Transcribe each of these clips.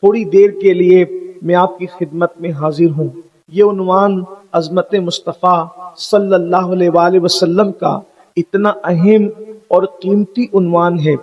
تھوڑی دیر کے لیے میں آپ کی خدمت میں حاضر ہوں۔ یہ عنوان عظمت مصطفیٰ صلی اللہ علیہ وآلہ وسلم کا اتنا اہم اور قیمتی عنوان ہے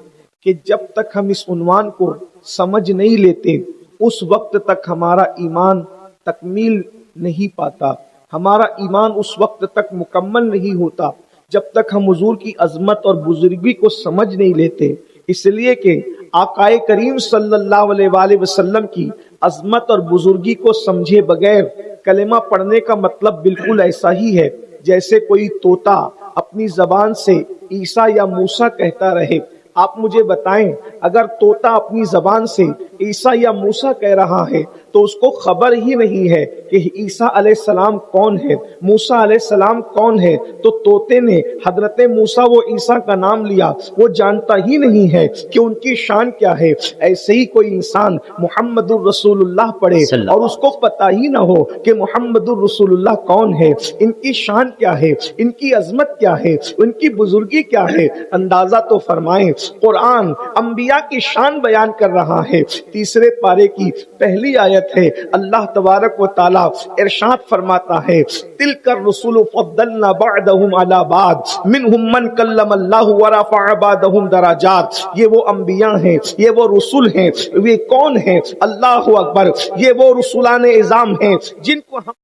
کہ جب تک ہم اس عنوان کو سمجھ نہیں لیتے اس وقت تک ہمارا ایمان تکمیل نہیں پاتا، ہمارا ایمان اس وقت تک مکمل نہیں ہوتا جب تک ہم حضور کی عظمت اور بزرگی کو سمجھ نہیں لیتے۔ اس لیے کہ آقائے کریم صلی اللہ علیہ وآلہ وسلم کی عظمت اور بزرگی کو سمجھے بغیر کلمہ پڑھنے کا مطلب بالکل ایسا ہی ہے جیسے کوئی طوطا اپنی زبان سے عیسیٰ یا موسیٰ کہتا رہے۔ آپ مجھے بتائیں، اگر طوطا اپنی زبان سے عیسیٰ یا موسیٰ کہہ رہا ہے تو اس کو خبر ہی نہیں ہے کہ عیسیٰ علیہ السلام کون ہے، موسیٰ علیہ السلام کون ہے، تو طوطے نے حضرت موسیٰ و عیسیٰ کا نام لیا، وہ جانتا ہی نہیں ہے کہ ان کی شان کیا ہے۔ ایسے ہی کوئی انسان محمد الرسول اللہ پڑھے اور اس کو پتہ ہی نہ ہو کہ محمد الرسول اللہ کون ہے، ان کی شان کیا ہے، ان کی عظمت کیا ہے، ان کی بزرگی کیا ہے، اندازہ تو فرمائیں۔ قرآن انبیاء کی شان بیان کر رہا ہے، تیسرے پارے کی پہلی آیت ہے، اللہ تبارک و تعالی ارشاد فرماتا ہے، تلک الرسل فضلنا بعضهم على بعض منهم من کلم اللہ ورفع بعضهم درجات۔ یہ وہ انبیاء ہیں، یہ وہ رسول ہیں، یہ کون ہیں؟ اللہ اکبر، یہ وہ رسولان اعظام ہیں جن کو ہم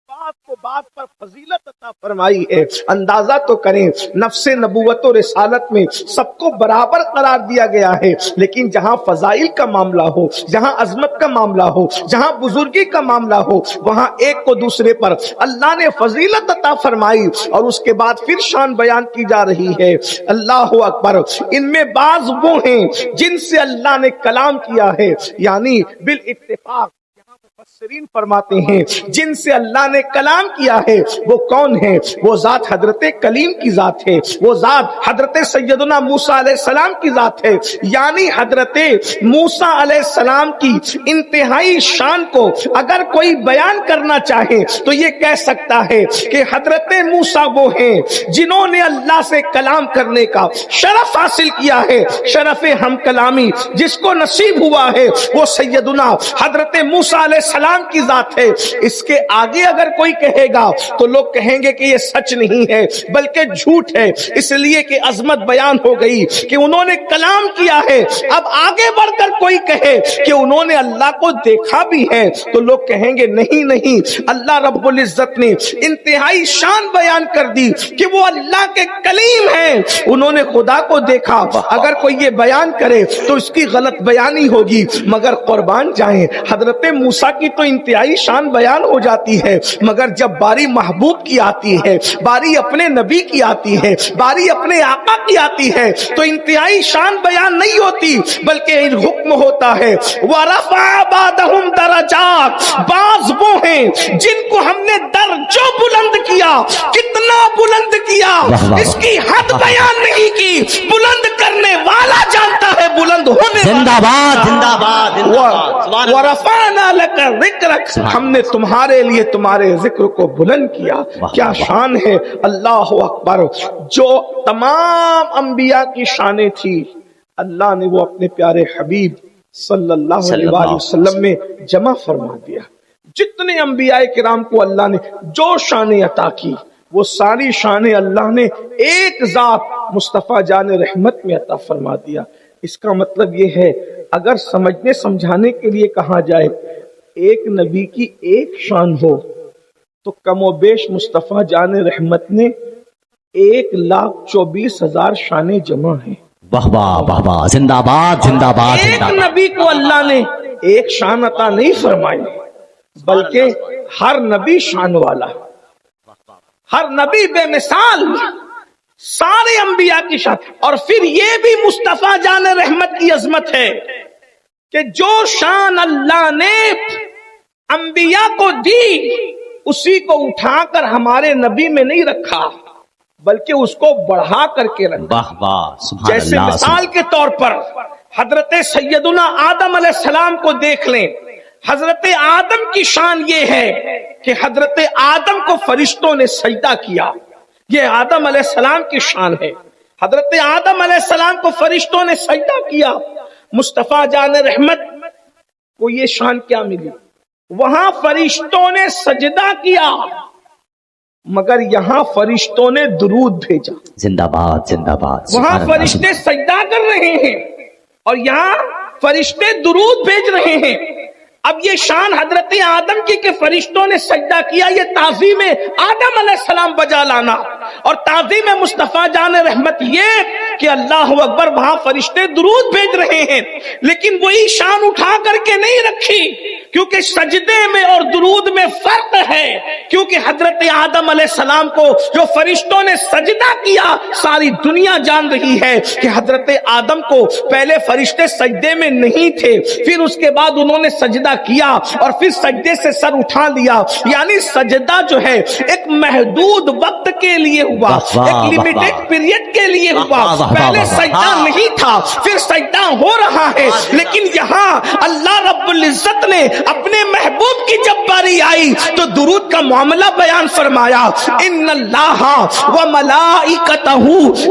بات کو بات پر فضیلت عطا فرمائی ہے۔ اندازہ تو کریں، نفس نبوت و رسالت میں سب کو برابر قرار دیا گیا ہے، لیکن جہاں فضائل کا معاملہ ہو، جہاں عظمت کا معاملہ ہو، جہاں بزرگی کا معاملہ ہو، وہاں ایک کو دوسرے پر اللہ نے فضیلت عطا فرمائی اور اس کے بعد پھر شان بیان کی جا رہی ہے۔ اللہ اکبر، ان میں بعض وہ ہیں جن سے اللہ نے کلام کیا ہے، یعنی بالاتفاق مفسرین فرماتے ہیں جن سے اللہ نے کلام کیا ہے وہ کون ہے؟ وہ ذات حضرت کلیم کی ذات ہے، وہ ذات حضرت سیدنا موسیٰ علیہ السلام کی ذات ہے۔ یعنی حضرت موسیٰ علیہ السلام کی انتہائی شان کو اگر کوئی بیان کرنا چاہے تو یہ کہہ سکتا ہے کہ حضرت موسیٰ وہ ہیں جنہوں نے اللہ سے کلام کرنے کا شرف حاصل کیا ہے، شرف ہم کلامی جس کو نصیب ہوا ہے وہ سیدنا حضرت موسیٰ علیہ السلام کی ذات ہے۔ اس کے آگے اگر کوئی کہے گا تو لوگ کہیں گے کہ یہ سچ نہیں ہے بلکہ جھوٹ ہے، اس لیے کہ عظمت بیان ہو گئی کہ انہوں نے کلام کیا ہے۔ اب آگے بڑھ کر کوئی کہے کہ انہوں نے اللہ کو دیکھا بھی ہے تو لوگ کہیں گے نہیں نہیں، اللہ رب العزت نے انتہائی شان بیان کر دی کہ وہ اللہ کے کلیم ہیں، انہوں نے خدا کو دیکھا۔ اگر کوئی یہ بیان کرے تو اس کی غلط بیانی ہوگی، مگر قربان جائیں حضرت موسیٰ کی تو انتہائی شان بیان ہو جاتی ہے، مگر جب باری محبوب کی آتی ہے، باری اپنے نبی کی آتی ہے، باری اپنے آقا کی آتی ہے تو انتہائی شان بیان نہیں ہوتی بلکہ حکم ہوتا ہے وَرَفَعَ بَعْضَهُمْ دَرَجَاتٍ۔ بعض وہ ہیں جن کو ہم نے درجوں بلند کیا، کتنا بلند کیا اس کی حد بیان نہیں کی، بلند کرنے والا جانتا ہے بلند ہونے والا۔ زندہ باد زندہ باد وَرَفَعْنَا لَكَ ذِكْرَكَ، ہم نے تمہارے لیے تمہارے ذکر کو بلند کیا۔ کیا شان ہے، اللہ اکبر۔ جو تمام انبیاء کی شانیں تھی اللہ نے وہ اپنے پیارے حبیب صلی اللہ علیہ وآلہ وسلم میں جمع فرما دیا۔ جتنے انبیاء کرام کو اللہ نے جو شانیں عطا کی وہ ساری شانیں اللہ نے ایک ذات مصطفیٰ جان رحمت میں عطا فرما دیا۔ اس کا مطلب یہ ہے اگر سمجھنے سمجھانے کے لیے کہا جائے ایک نبی کی ایک شان ہو تو کم و بیش مصطفیٰ جان رحمت نے 1,24,000 شانیں جمع ہیں۔ واہ واہ واہ واہ، زندہ باد زندہ باد ایک زندہ باد۔ نبی کو اللہ نے ایک شان عطا نہیں فرمائی بلکہ ہر نبی شان والا، ہر نبی بے مثال، سارے انبیاء کی شان۔ اور پھر یہ بھی مصطفیٰ جان رحمت کی عظمت ہے کہ جو شان اللہ نے انبیاء کو دی اسی کو اٹھا کر ہمارے نبی میں نہیں رکھا بلکہ اس کو بڑھا کر کے رکھا۔ واہ واہ، سبحان جیسے اللہ۔ مثال کے طور پر حضرت سیدنا آدم علیہ السلام کو دیکھ لیں۔ حضرت آدم کی شان یہ ہے کہ حضرت آدم کو فرشتوں نے سجدہ کیا، یہ آدم علیہ السلام کی شان ہے۔ حضرت آدم علیہ السلام کو فرشتوں نے سجدہ کیا۔ مصطفیٰ جان رحمت کو یہ شان کیا ملی؟ وہاں فرشتوں نے سجدہ کیا مگر یہاں فرشتوں نے درود بھیجا. زندہ باد زندہ باد. وہاں فرشتے سجدہ کر رہے ہیں اور یہاں فرشتے درود بھیج رہے ہیں. اب یہ شان حضرت آدم کی کہ فرشتوں نے سجدہ کیا، یہ تعظیم آدم علیہ السلام بجا لانا، اور تعظیم مصطفیٰ جان رحمت یہ کہ اللہ اکبر وہاں فرشتے درود بھیج رہے ہیں، لیکن وہی شان اٹھا کر کے نہیں رکھی، کیونکہ سجدے میں اور درود میں فرق ہے. کیونکہ حضرت آدم علیہ السلام کو جو فرشتوں نے سجدہ کیا، ساری دنیا جان رہی ہے کہ حضرت آدم کو پہلے فرشتے سجدے میں نہیں تھے، پھر اس کے بعد انہوں نے سجدہ کیا اور پھر سجدے سے سر اٹھا لیا. یعنی سجدہ جو ہے ایک محدود وقت کے لیے ہوا، ایک لمیٹڈ پیریڈ کے لیے ہوا. پہلے سجدہ نہیں تھا، پھر سجدہ ہو رہا ہے. لیکن یہاں اللہ رب العزت نے اپنے محبوب کی جب باری آئی تو درود کا معاملہ بیان فرمایا. ان اللہ وملائکتہ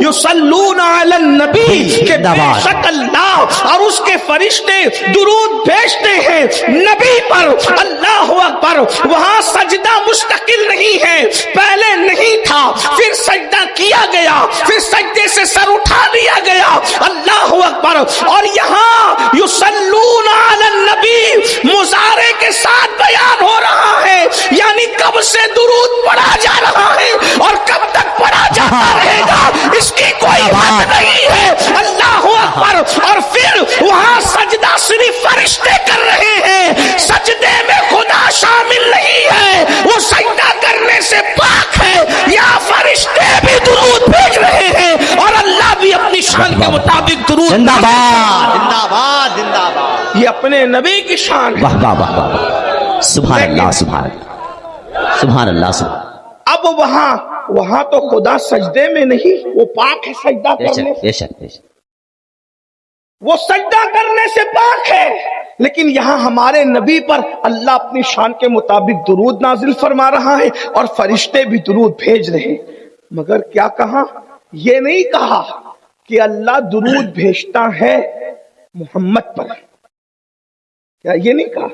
یصلون علی النبی، کہ بے شک اللہ اور اس کے فرشتے درود بھیجتے ہیں نبی پر. اللہ اکبر. وہاں سجدہ مستقل نہیں ہے، پہلے نہیں تھا، پھر سجدہ کیا گیا، پھر سجدے سے سر اٹھا لیا گیا. اللہ اکبر. اور یہاں یصلون علی النبی مضارع کے ساتھ بیان ہو رہا ہے، یعنی کب سے درود پڑھا جا رہا ہے اور کب تک پڑھا جاتا رہے گا اس کی کوئی بات نہیں ہے. اللہ اکبر. اور پھر وہاں سجدہ صرف فرشتے کر رہے ہیں، سجدے میں خدا شامل نہیں ہے، وہ سجدہ کرنے سے پاک ہے. یا فرشتے بھی درود بھیج رہے ہیں اور اللہ بھی اپنی شان کے مطابق درود. زندہ باد زندہ باد زندہ باد. یہ اپنے نبی کی شان ہے. واہ واہ واہ واہ. سبحان اللہ سبحان اللہ سبحان اللہ سبحان. اب وہاں تو خدا سجدے میں نہیں، وہ پاک ہے سجدہ کرنے سے، بے شک بے شک. وہ سجدہ کرنے سے پاک ہے. لیکن یہاں ہمارے نبی پر اللہ اپنی شان کے مطابق درود نازل فرما رہا ہے اور فرشتے بھی درود بھیج رہے ہیں. مگر کیا کہا؟ یہ نہیں کہا کہ اللہ درود بھیجتا ہے محمد پر. کیا یہ نہیں کہا؟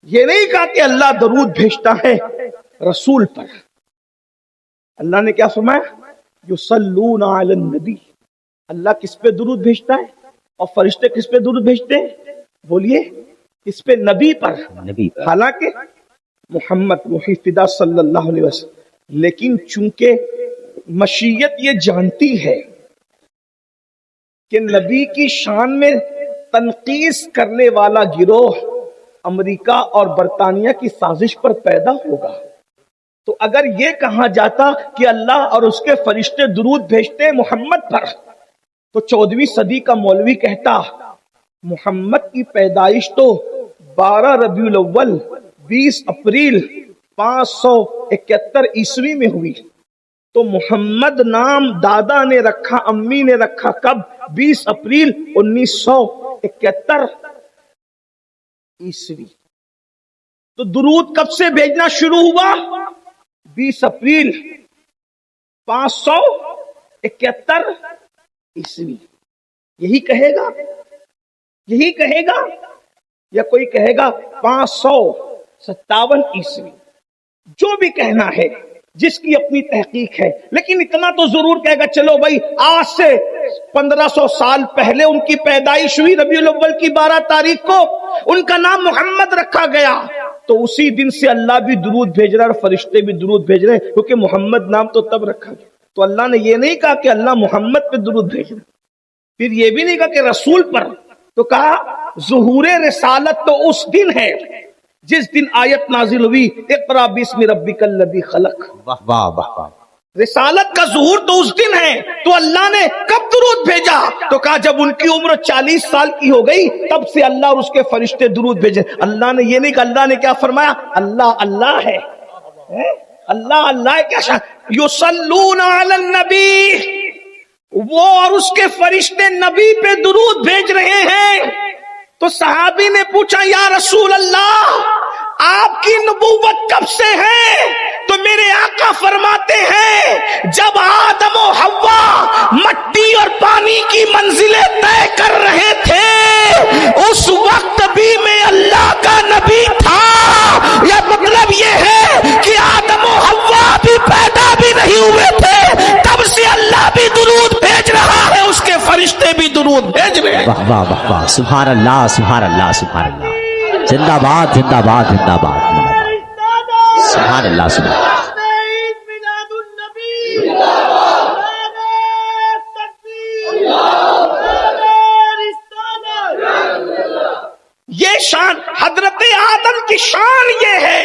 یہ نہیں کہا کہ اللہ درود بھیجتا ہے رسول پر. اللہ نے کیا فرمایا؟ یصلون علی النبی. اللہ کس پہ درود بھیجتا ہے اور فرشتے کس پہ درود بھیجتے ہیں؟ بولیے کس پہ؟ نبی پر. نبی. حالانکہ محمد وحی فدا صلی اللہ علیہ وسلم. لیکن چونکہ مشیت یہ جانتی ہے کہ نبی کی شان میں تنقیص کرنے والا گروہ امریکہ اور برطانیہ کی سازش پر پیدا ہوگا، تو اگر یہ کہا جاتا کہ اللہ اور اس کے فرشتے درود بھیجتے ہیں محمد پر، تو 14ویں صدی کا مولوی کہتا محمد کی پیدائش تو 12 ربیع الاول 20 اپریل 571 عیسوی میں ہوئی، تو محمد نام دادا نے رکھا، امی نے رکھا کب؟ 20 اپریل 1971 عیسوی. تو درود کب سے بھیجنا شروع ہوا؟ 20 اپریل 571 عیسوی. یہی کہے گا؟ یہی کہے گا یا کوئی کہے گا 557 عیسوی؟ جو بھی کہنا ہے، جس کی اپنی تحقیق ہے. لیکن اتنا تو ضرور کہے گا چلو بھائی آج سے 1500 سال پہلے ان کی پیدائش ہوئی، ربیع الاول کی 12 تاریخ کو ان کا نام محمد رکھا گیا، تو اسی دن سے اللہ بھی درود بھیج رہا ہے اور فرشتے بھی درود بھیج رہے ہیں، کیونکہ محمد نام تو تب رکھا گیا. تو اللہ نے یہ نہیں کہا کہ اللہ محمد پہ درود بھیج رہا، پھر یہ بھی نہیں کہا کہ رسول پر. تو کہا ظہور رسالت تو اس دن ہے جس دن آیت نازل ہوئی اقرا باسم ربک الذی خلق. واہ واہ واہ واہ. رسالت کا ظہور تو اس دن ہے. تو اللہ نے کب درود بھیجا؟ تو کہا جب ان کی عمر 40 سال کی ہو گئی تب سے اللہ اور اس کے فرشتے درود بھیجے. اللہ نے یہ نہیں کہا. اللہ نے کیا فرمایا؟ اللہ اللہ ہے، اللہ اللہ ہے. کیا شان؟ یصلون علی النبی. وہ اور اس کے فرشتے نبی پہ درود بھیج رہے ہیں. تو صحابی نے پوچھا یا رسول اللہ آپ کی نبوت کب سے ہے؟ تو میرے آقا فرماتے ہیں جب آدم و حوا مٹی اور پانی کی منزلیں طے کر رہے تھے اس وقت بھی میں اللہ کا نبی تھا. یا مطلب یہ ہے کہ آدم و حوا بھی پیدا بھی نہیں ہوئے تھے تب سے اللہ بھی درود بھیج رہا ہے, اس کے فرشتے بھی درود بھیج رہے ہیں. واہ واہ واہ واہ, سبحان اللہ سبحان اللہ سبحان اللہ, زندہ باد زندہ باد زندہ باد, سبحان اللہ سبحان اللہ. یہ شان حضرت آدم کی شان یہ ہے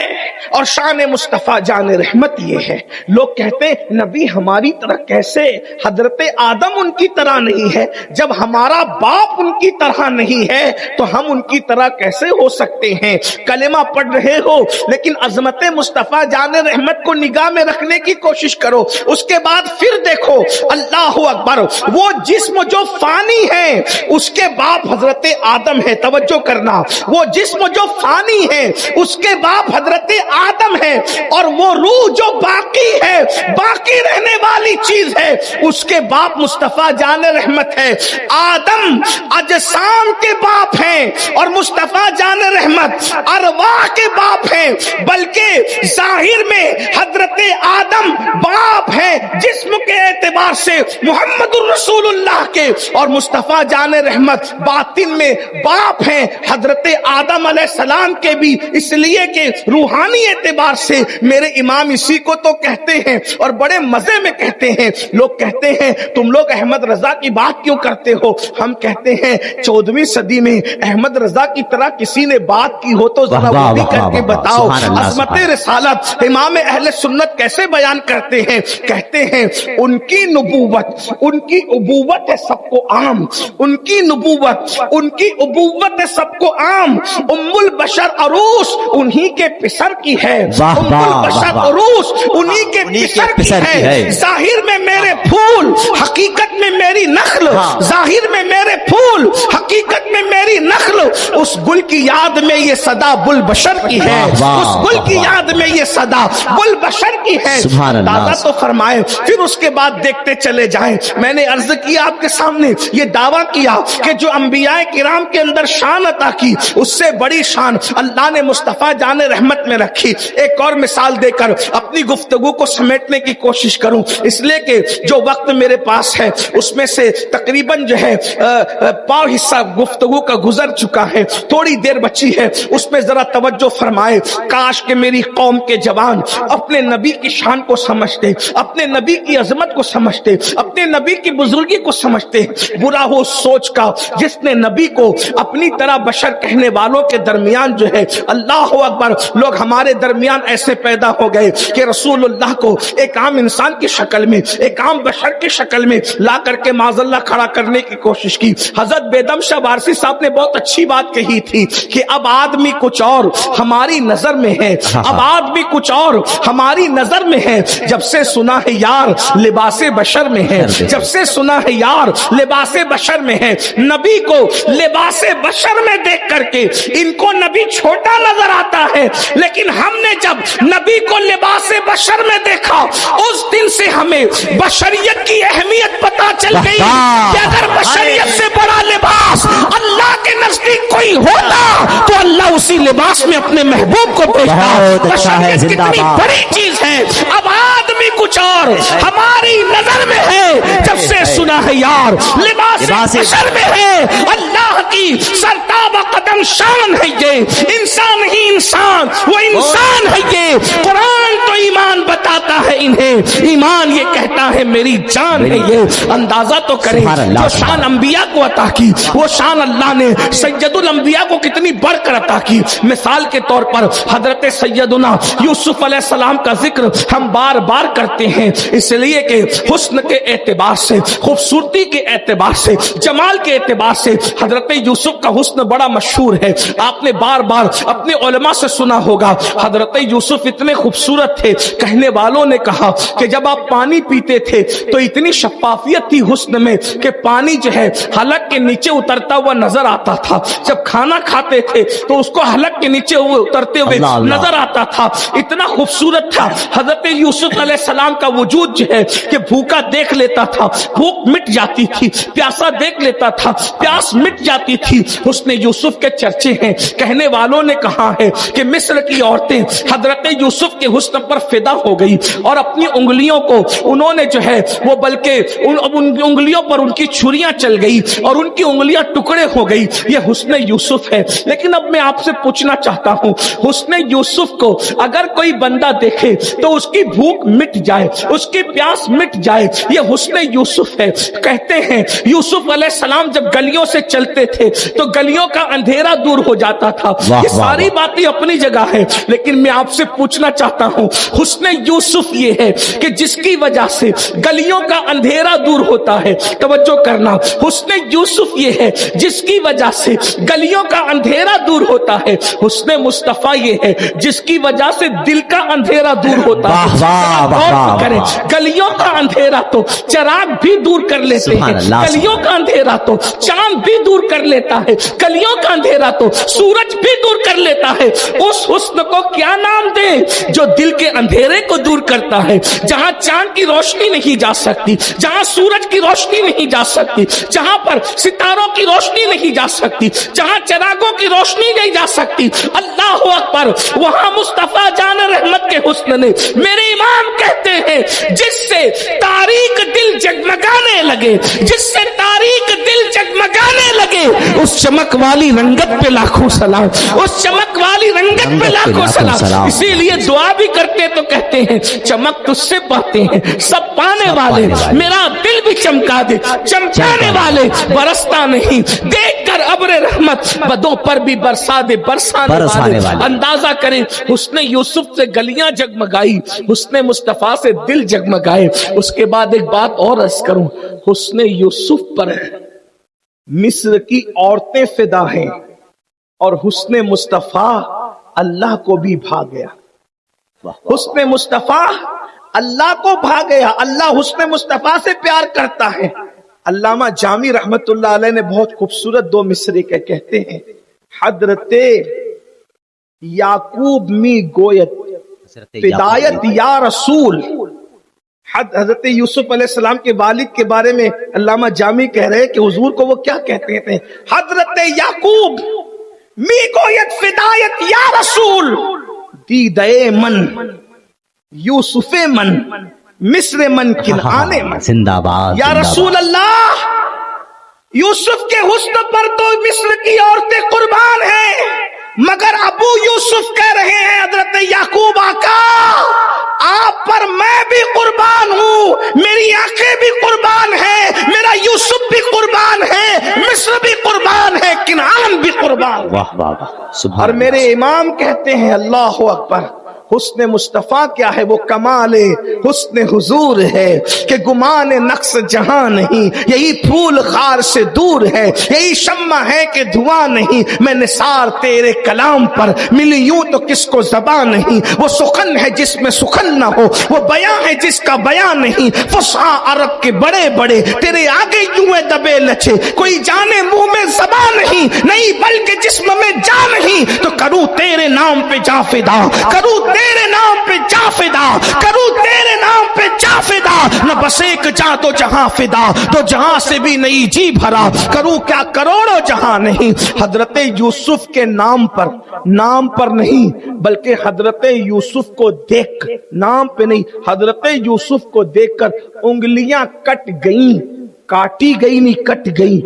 اور شان مصطفیٰ جان رحمت یہ ہے. لوگ کہتے ہیں نبی ہماری طرح کیسے, حضرت آدم ان کی طرح نہیں ہے. جب ہمارا باپ ان کی طرح نہیں ہے تو ہم ان کی طرح کیسے ہو سکتے ہیں؟ کلمہ پڑھ رہے ہو لیکن عظمت مصطفیٰ جان رحمت کو نگاہ میں رکھنے کی کوشش کرو. اس کے بعد پھر دیکھو اللہ اکبر, وہ جسم جو فانی ہے اس کے باپ حضرت آدم ہے, توجہ کرنا, وہ جسم جو فانی ہے اس کے باپ حضرت آدم ہے, اور وہ روح جو باقی ہے, باقی رہنے والی چیز ہے, اس کے باپ مصطفیٰ جان رحمت ہے. آدم اجسام کے باپ ہیں اور مصطفیٰ جان رحمت ارواح کے باپ ہیں, بلکہ ظاہر میں حضرت آدم باپ ہیں جسم کے اعتبار سے محمد الرسول اللہ کے, اور مصطفیٰ جان رحمت باطن میں باپ ہیں حضرت آدم علیہ السلام کے بھی, اس لیے کہ روحانی اعتبار سے میرے امام اسی کو تو کہتے ہیں اور بڑے مزے میں کہتے ہیں. لوگ کہتے ہیں تم لوگ احمد رضا کی بات کیوں کرتے ہو؟ ہم کہتے ہیں 14ویں صدی میں احمد رضا کی طرح کسی نے بات کی ہو تو ذرا وہ بھی کر کے بتاؤ. عظمت رسالت امام اہل سنت کیسے بیان کرتے ہیں؟ کہتے ہیں ان کی نبوت, ان کی ابوت ہے سب کو عام, ان کی نبوت, ان کی ابوت ہے سب کو عام. ام البشر عروس انہی کے پسر کی ہے, ام البشر عروس انہی کے پسر کی ہے. ظاہر میں میرے پھول حقیقت میں میری نخل, ظاہر میں میرے پھول حقیقت میں میری نخل, اس گل کی یاد میں یہ صدا بل بشر کی ہے, اس گل کی یاد میں یہ صدا بل بشر کی ہے. دادا تو فرمائے پھر اس کے بعد دیکھتے چلے جائیں. میں نے عرض کیا آپ کے سامنے, یہ دعویٰ کیا کہ جو انبیاء کرام کے اندر شان عطا کی اس سے بڑی شان اللہ نے مصطفیٰ جان رحمت میں رکھی. ایک اور مثال دے کر اپنی گفتگو کو سمیٹنے کی کوشش کروں, اس لیے کہ جو وقت میرے پاس ہے اس میں سے تقریباً جو ہے پاؤ حصہ گفتگو کا گزر چکا ہے, تھوڑی دیر بچی ہے, اس میں ذرا توجہ فرمائے. کاش کہ میری قوم کے جوان اپنے نبی کی شان کو سمجھتے, اپنے نبی کی عظمت کو سمجھتے, اپنے نبی کی بزرگی کو سمجھتے. برا ہو سوچ کا جس نے نبی کو اپنی طرح بشر کہنے والوں کے درمیان جو ہے, اللہ اکبر, لوگ ہمارے درمیان ایسے پیدا ہو گئے کہ رسول اللہ کو ایک عام انسان کی شکل میں, ایک عام بشر کی شکل میں لا کر کے معاذ اللہ کھڑا کرنے کی کوشش کی. حضرت بیدم شاہ وارسی صاحب نے بہت اچھی بات کہی تھی کہ اب آدمی کچھ اور ہماری نظر میں ہے, اب آدمی کچھ اور ہماری نظر میں ہے. جب سے سنا ہے یار لباس بشر میں ہے, جب سے سنا ہے یار لباس بشر میں ہے. نبی کو لباس بشر میں دیکھ کر کے ان کو نبی چھوٹا نظر آتا ہے, لیکن ہم نے جب نبی کو لباس بشر میں دیکھا اس دن سے ہمیں بشریت کی اہمیت پتا چل گئی کہ اگر بشریت سے بڑا لباس اللہ کے نزدیک کوئی ہوتا تو اللہ اسی لباس میں اپنے محبوب کو بھیجتا. بشریت کتنی بڑی چیز ہے. اب آدمی کچھ اور ہماری نظر میں ہے, جب سے سنا ہے یار لباس بشر میں ہے. اللہ کی سرتاب قدم شان ہے یہ, انسان ہی انسان, وہ انسان ہے یہ. قرآن تو ایمان بتاتا ہے انہیں, ایمان یہ کہتا ہے میری جان ہے یہ. اندازہ تو کریں جو شان انبیاء کو عطا کی وہ شان اللہ نے سید الانبیاء کو کتنی بڑھ کر عطا کی. مثال کے طور پر حضرت سیدنا یوسف علیہ السلام کا ذکر ہم بار بار کرتے ہیں, اس لیے کہ حسن کے اعتبار سے, خوبصورتی کے اعتبار سے, جمال کے اعتبار سے حضرت یوسف کا حسن بڑا مشہور ہے. آپ نے بار بار اپنے علماء سے سنا ہوگا حضرت یوسف اتنے خوبصورت تھے, کہنے والوں نے کہا کہ جب آپ پانی پیتے تھے تو اتنی شفافیت تھی حسن میں کہ پانی جو ہے حلق کے نیچے اترتا ہوا نظر آتا تھا، جب کھانا کھاتے تھے تو اس کو حلق کے نیچے اترتے ہوئے نظر آتا تھا، اتنا خوبصورت تھا۔ حضرت یوسف علیہ السلام کا وجود جو ہے کہ بھوکا دیکھ لیتا تھا بھوک مٹ جاتی تھی، پیاسا دیکھ لیتا تھا پیاس مٹ جاتی تھی۔ حسن یوسف کے چرچے ہیں، کہنے والوں نے کہا ہے کہ مصر کی عورتیں حضرت یوسف کے حسن پر فدا ہو گئی اور اپنی انگلیوں کو انہوں نے جو ہے وہ بلکہ ان انگلیوں پر ان کی چھریاں چل گئی اور ان کی انگلیاں ٹکڑے ہو گئی۔ یہ حسن یوسف ہے۔ لیکن اب میں آپ سے پوچھنا چاہتا ہوں، حسن یوسف کو اگر کوئی بندہ دیکھے تو اس کی بھوک مٹ جائے، اس کی پیاس مٹ جائے، یہ حسن یوسف ہے۔ کہتے ہیں یوسف علیہ السلام جب گلیوں سے چلتے تھے تو گلیوں کا اندھیرا دور ہو جاتا تھا۔ یہ ساری باتیں اپنی جگہ ہے، لیکن میں آپ سے پوچھنا چاہتا ہوں حسن یوسف یہ ہے کہ جس کی وجہ سے گلیوں کا اندھیرا دور ہوتا ہے۔ توجہ کرنا، حسن یوسف یہ ہے جس کی وجہ سے گلیوں کا اندھیرا دور ہوتا ہے۔ حسن مصطفیٰ یہ ہے جس کی وجہ سے دل کا اندھیرا دور ہوتا ہے۔ غور کریں، گلیوں کا اندھیرا تو چراغ بھی دور کر لیتے ہیں، گلیوں کا اندھیرا تو چاند بھی دور کر لیتا ہے، گلیوں کا اندھیرا تو سورج بھی دور کر لیتا ہے۔ اس حسن کو کیا نام دیں جو دل کے اندھیرے کو دور کرتا ہے؟ جہاں چاند کی روشنی نہیں جا سکتی، جہاں سورج کی روشنی نہیں جا سکتی، جہاں پر ستاروں کی روشنی نہیں جا سکتی، جہاں چراغوں کی روشنی نہیں جا سکتی، اللہ اکبر، وہاں مصطفیٰ جان رحمت کے حسن نے، میرے امام کہتے ہیں جس سے تاریک دل جگمگانے لگے، جس سے تاریک دل جگمگانے لگے، اس چمک والی رنگت پہ لاکھوں سلام، اس چمک والی رنگت پہ لاکھوں سلام۔ اسی لیے دعا بھی کرتے تو کہتے ہیں چمک تجھ سے پاتے ہیں سب پانے والے، میرا دل بھی چمکا دے، چمکانے والے برستا نہیں، دیکھ کر ابر رحمت بدوں پر بھی برسا دے، برسانے والے۔ اندازہ کریں حسن یوسف سے گلیاں جگمگائی، حسن مصطفیٰ سے دل جگمگائے۔ اس کے بعد ایک بات اور عرض کروں، حسن یوسف پر مصر کی عورتیں فدا ہیں اور حسن مصطفیٰ اللہ کو بھی بھا گیا۔ حسن مصطفیٰ اللہ کو بھا گیا، اللہ حسن مصطفیٰ سے پیار کرتا ہے۔ علامہ جامی رحمت اللہ علیہ نے بہت خوبصورت دو مصرے کے کہتے ہیں، حضرت یعقوب می گویت فدایت یا رسول۔ حضرت یوسف علیہ السلام کے والد کے بارے میں علامہ جامی کہہ رہے کہ حضور کو وہ کیا کہتے ہیں، حضرت یعقوب می گویت فدایت یا رسول، دیدے من یوسف من مصر من کنعان من۔ زندہ باد یا رسول اللہ، یوسف کے حسن پر تو مصر کی عورتیں قربان ہیں، مگر ابو یوسف کہہ رہے ہیں حضرت یعقوب آقا آپ پر میں بھی قربان ہوں، میری آنکھیں بھی قربان ہیں، میرا یوسف بھی قربان ہے، مصر بھی قربان ہے، کنعان بھی قربان۔ واہ واہ واہ، اور میرے امام کہتے ہیں اللہ اکبر، حسن مصطفیٰ کیا ہے؟ وہ کمال حسن حضور ہے کہ گمان نقص جہاں نہیں، یہی پھول خار سے دور ہے، یہی شمع ہے کہ دھواں نہیں، میں نثار تیرے کلام پر ملی یوں تو کس کو زبان نہیں، وہ سخن ہے جس میں سخن نہ ہو، وہ بیاں ہے جس کا بیان نہیں، فصحا عرب کے بڑے بڑے تیرے آگے یوں دبے لچے، کوئی جانے منہ میں زبان نہیں بلکہ جسم میں جان نہیں، تو کروں تیرے نام پہ جا فدا، کروں تیرے نام پہ جا فدا، کروں تیرے نام پہ جا فدا، نہ بس ایک جا تو جہاں فدا، تو جہاں سے بھی نہیں جی بھرا، کروں کیا کروڑوں جہاں نہیں۔ حضرت یوسف کے نام پر نہیں بلکہ حضرت یوسف کو دیکھ، نام پہ نہیں، حضرت یوسف کو دیکھ کر انگلیاں کٹ گئیں، کاٹی گئی نہیں کٹ گئی،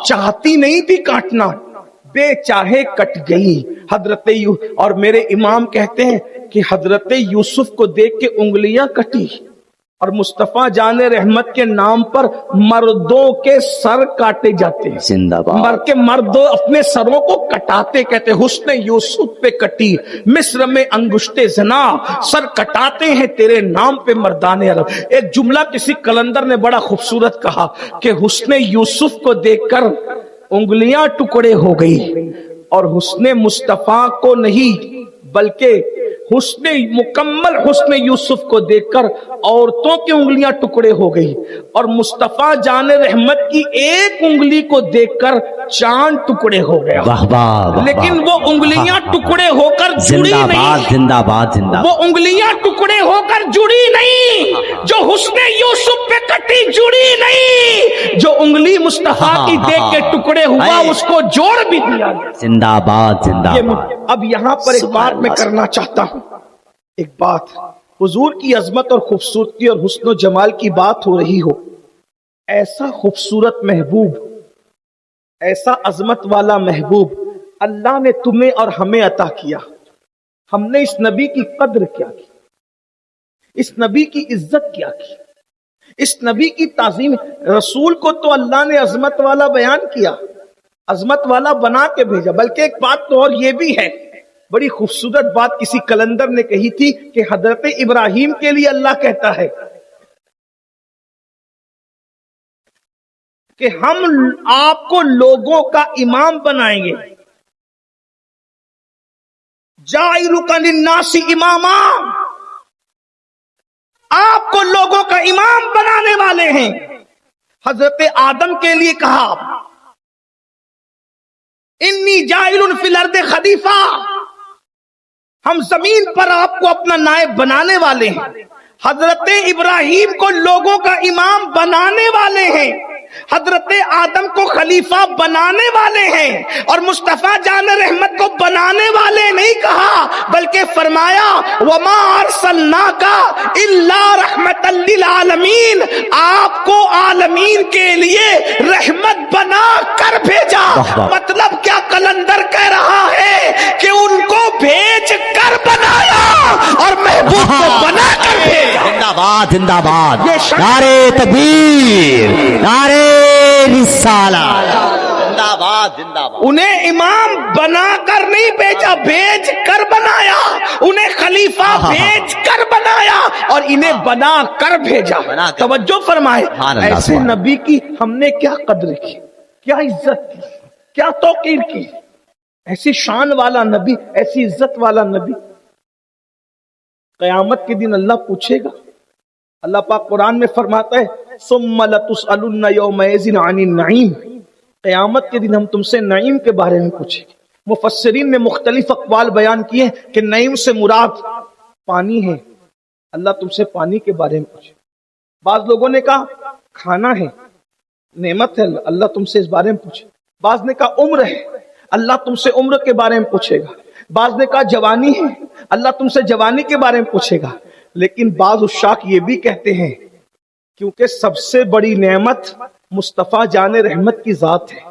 چاہتی نہیں تھی کاٹنا، بے چاہے کٹ گئی حضرت اور میرے امام کہتے ہیں کہ حضرت یوسف کو دیکھ کے انگلیاں کٹی، اور مصطفیٰ جان رحمت کے نام پر مردوں کے سر کاٹے جاتے ہیں، زندہ باد، مردوں اپنے سروں کو کٹاتے، کہتے حسن یوسف پہ کٹی، مصر میں انگشتے زنا سر کٹاتے ہیں تیرے نام پہ مردان عرب۔ ایک جملہ کسی کلندر نے بڑا خوبصورت کہا کہ حسن یوسف کو دیکھ کر انگلیاں ٹکڑے ہو گئی، اور حسن مصطفیٰ کو نہیں بلکہ حسن مکمل حسن یوسف کو دیکھ کر عورتوں کی انگلیاں ٹکڑے ہو گئی اور مصطفیٰ جان رحمت کی ایک انگلی کو دیکھ کر چاند ٹکڑے ہو گیا. واہ واہ واہ لیکن واہ. وہ انگلیاں ٹکڑے ہو کر جڑی زندہ باد نہیں. زندہ باد زندہ باد. وہ انگلیاں ٹکڑے ہو کر جڑی نہیں جو حسن یوسف پہ کٹی جڑی نہیں. جو انگلی مصطفیٰ کی دیکھ کے ٹکڑے ہوا اس کو جوڑ بھی دیا گیا. زندہ باد زندہ باد. اب یہاں پر ایک بات میں کرنا چاہتا ہوں. ایک بات حضور کی عظمت اور خوبصورتی اور حسن و جمال کی بات ہو رہی ہو. ایسا خوبصورت محبوب، ایسا عظمت والا محبوب اللہ نے تمہیں اور ہمیں عطا کیا. ہم نے اس نبی کی قدر کیا کی، اس نبی کی عزت کیا کی، اس نبی کی تعظیم. رسول کو تو اللہ نے عظمت والا بیان کیا، عظمت والا بنا کے بھیجا. بلکہ ایک بات تو اور یہ بھی ہے، بڑی خوبصورت بات کسی کلندر نے کہی تھی کہ حضرت ابراہیم کے لیے اللہ کہتا ہے کہ ہم آپ کو لوگوں کا امام بنائیں گے. جاعلک للناس اماما، آپ کو لوگوں کا امام بنانے والے ہیں. حضرت آدم کے لیے کہا انی جاعل فی الارض خلیفہ، ہم زمین پر آپ کو اپنا نائب بنانے والے ہیں. حضرت ابراہیم کو لوگوں کا امام بنانے والے ہیں، حضرت آدم کو خلیفہ بنانے والے ہیں، اور مصطفیٰ جان رحمت کو بنانے والے نہیں کہا بلکہ فرمایا وما ارسلناک الا رحمتا للعالمین، آپ کو عالمین کے لیے رحمت بنا کر بھیجا. مطلب کیا کلندر کہہ رہا ہے کہ ان کو بھیج کر بنایا اور محبوب کو بنا کر بھیجا. زندہ باد زندہ باد. نعرے تکبیر، نعرے رسالت. زندہ باد زندہ باد. انہیں امام بنا کر نہیں بھیجا، بھیج کر بنایا. انہیں خلیفہ بھیج کر بنایا اور انہیں بنا کر بھیجا. توجہ فرمائے. ایسے نبی کی ہم نے کیا قدر کی، کیا عزت کی، کیا توقیر کی. ایسی شان والا نبی، ایسی عزت والا نبی. قیامت کے دن اللہ پوچھے گا. اللہ پاک قرآن میں فرماتا ہے ثم لتسألن یومئذ عن النعیم، قیامت کے دن ہم تم سے نعیم کے بارے میں پوچھیں گے. مفسرین نے مختلف اقوال بیان کیے کہ نعیم سے مراد پانی ہے. اللہ تم سے پانی کے بارے میں پوچھے. بعض لوگوں نے کہا کھانا ہے، نعمت ہے، اللہ تم سے اس بارے میں پوچھے. بعض نے کہا عمر ہے، اللہ تم سے عمر کے بارے میں پوچھے گا. بعض نے کہا جوانی ہے، اللہ تم سے جوانی کے بارے میں پوچھے گا. لیکن بعض عشاق یہ بھی کہتے ہیں کیونکہ سب سے بڑی نعمت مصطفیٰ جان رحمت کی ذات ہے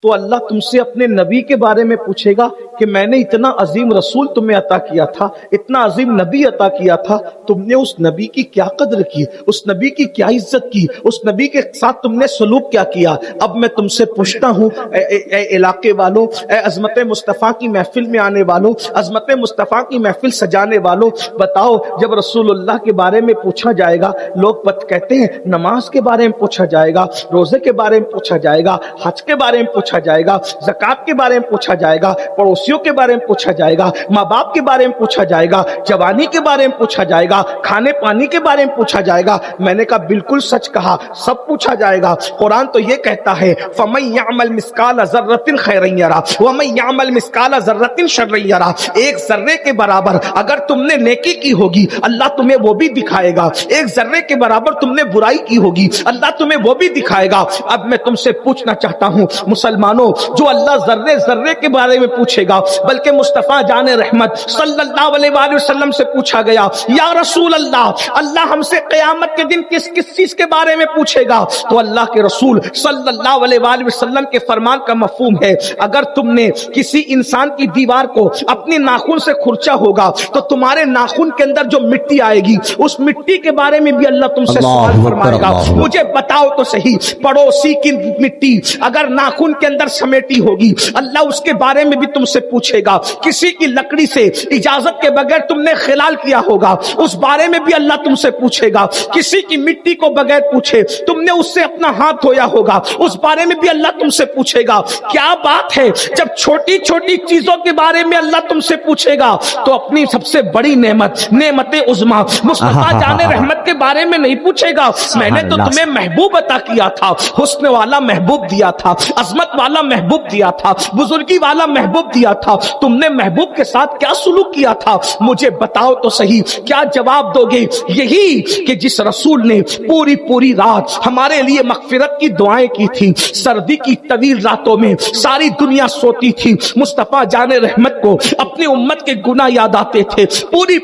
تو اللہ تم سے اپنے نبی کے بارے میں پوچھے گا کہ میں نے اتنا عظیم رسول تمہیں عطا کیا تھا، اتنا عظیم نبی عطا کیا تھا، تم نے اس نبی کی کیا قدر کی، اس نبی کی کیا عزت کی، اس نبی کے ساتھ تم نے سلوک کیا کیا. اب میں تم سے پوچھتا ہوں اے علاقے والوں، اے عظمت مصطفیٰ کی محفل میں آنے والوں، عظمت مصطفیٰ کی محفل سجانے والوں، بتاؤ جب رسول اللہ کے بارے میں پوچھا جائے گا، لوگ کہتے ہیں نماز کے بارے میں پوچھا جائے گا، روزے کے بارے میں پوچھا جائے گا، حج کے بارے میں پوچھا جائے گا، زکات کے بارے میں پوچھا جائے گا، پڑوسیوں کے بارے میں پوچھا جائے گا، ماں باپ کے بارے میں پوچھا جائے گا، جوانی کے بارے میں پوچھا جائے گا، کھانے پانی کے بارے میں پوچھا جائے گا. میں نے کہا بالکل سچ کہا، سب پوچھا جائے گا. قرآن تو یہ کہتا ہے فَمَن يَعْمَلْ مِثْقَالَ ذَرَّةٍ خَيْرًا يَرَهُ وَمَن يَعْمَلْ مِثْقَالَ ذَرَّةٍ شَرًّا يَرَهُ. ایک ذرے کے برابر اگر تم نے نیکی کی ہوگی اللہ تمہیں وہ بھی دکھائے گا، ایک ذرے کے برابر تم نے برائی کی ہوگی اللہ تمہیں وہ بھی دکھائے گا. اب میں تم سے پوچھنا چاہتا ہوں مسلمانوں، جو اللہ ذرے ذرے کے بارے میں پوچھے گا، بلکہ مصطفیٰ جان رحمت صلی اللہ علیہ وآلہ وسلم سے پوچھا گیا یا رسول اللہ، اللہ ہم سے قیامت کے دن کس کس چیز کے بارے میں پوچھے گا؟ تو اللہ کے رسول صلی اللہ علیہ وآلہ وسلم کے فرمان کا مفہوم ہے اگر تم نے کسی انسان کی دیوار کو اپنے ناخن سے کھرچا ہوگا تو تمہارے ناخن کے اندر جو مٹی آئے گی اس مٹی کے بارے میں بھی اللہ تم سے سوال فرمائے گا. مجھے بتاؤ تو صحیح، پڑوسی کی مٹی اگر ناخن کے اندر سمیٹی ہوگی. اللہ اس کے بارے میں بھی تم سے پوچھے گا. کسی کی لکڑی سے اجازت کے بغیر تم نے خلال کیا ہوگا, اس بارے میں بھی اللہ تم سے پوچھے گا. کسی کی مٹی کو بغیر پوچھے تم نے اس سے اپنا ہاتھ دھویا ہوگا, اس بارے میں بھی اللہ تم سے پوچھے گا. کیا بات ہے, جب چھوٹی چھوٹی چیزوں کے بارے میں اللہ تم سے پوچھے گا تو اپنی سب سے بڑی نعمت عظمیٰ مصطفیٰ جان رحمت کے بارے میں نہیں پوچھے گا. میں نے تو تمہیں محبوب عطا کیا تھا, حسن والا محبوب دیا تھا, عظمت والا محبوب دیا تھا, بزرگی والا محبوب دیا تھا. تم نے محبوب کے ساتھ کیا سلوک کیا تھا, مجھے بتاؤ تو صحیح. کیا جواب دو گے؟ یہی کہ جس رسول نے پوری رات ہمارے لیے مغفرت کی دعائیں کی تھی, سردی کی طویل راتوں میں ساری دنیا سوتی تھی, مصطفیٰ جان رحمت کو اپنی امت کے گناہ یاد آتے تھے.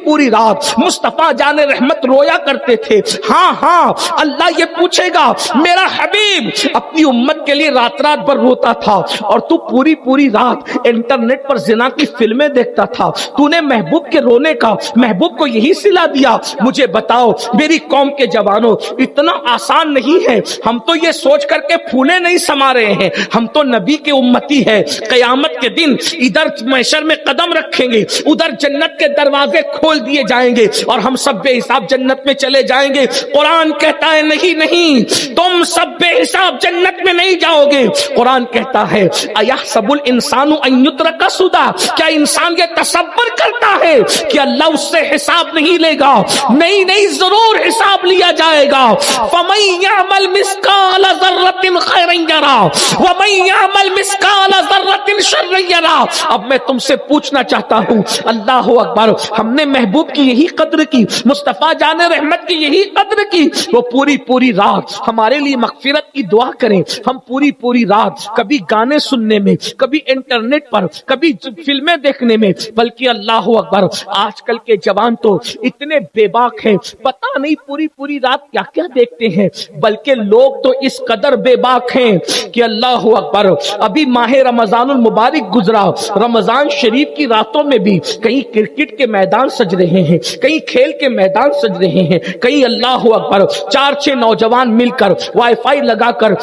پوری رات مصطفیٰ جان رحمت رویا کرتے تھے. ہاں اللہ یہ پوچھے گا, میرا حبیب اپنی امت کے لیے رات بھر روتا تھا اور تو پوری رات انٹرنیٹ پر زنا کی فلمیں دیکھتا تھا. تو نے محبوب کے رونے کا محبوب کو یہی صلہ دیا. مجھے بتاؤ میری قوم کے جوانوں, اتنا آسان نہیں ہے. ہم تو یہ سوچ کر کے پھولے نہیں سما رہے ہیں, ہم تو نبی کے امتی ہے. قیامت کے دن ادھر محشر میں قدم رکھیں گے, ادھر جنت کے دروازے کھول دیے جائیں گے اور ہم سب بے حساب جنت میں چلے جائیں گے. قرآن کہتا ہے نہیں, تم سب بے حساب جنت میں نہیں جاؤ گے. قرآن کہتا ہے ایحسب الانسان ان یترک سدی, کیا انسان یہ تصور کرتا ہے کہ اللہ اس سے حساب نہیں لے گا؟ نہیں, ضرور حساب لیا جائے گا. فمن یعمل مثقال ذرۃ خیرا یرى ومن یعمل مثقال ذرۃ شرا یرى. اب میں تم سے پوچھنا چاہتا ہوں, اللہ اکبر, ہم نے محبوب کی یہی قدر کی, مصطفیٰ جان رحمت کی یہی قدر کی. وہ پوری رات ہمارے لیے مغفرت کی دعا کریں. ہم پوری رات کبھی گانے سننے میں, کبھی انٹرنیٹ پر, کبھی فلمیں دیکھنے میں, بلکہ اللہ اکبر آج کل کے جوان تو اتنے بے باک ہیں, پتہ نہیں پوری رات کیا دیکھتے ہیں. بلکہ لوگ تو اس قدر بے باک ہیں کہ اللہ اکبر, ابھی ماہ رمضان المبارک گزرا, رمضان شریف کی راتوں میں بھی کہیں کرکٹ کے میدان سج رہے ہیں, کہیں کھیل کے میدان سج رہے ہیں, کہیں اللہ اکبر 4-6 نوجوان مل کر وائی فائی لگا کر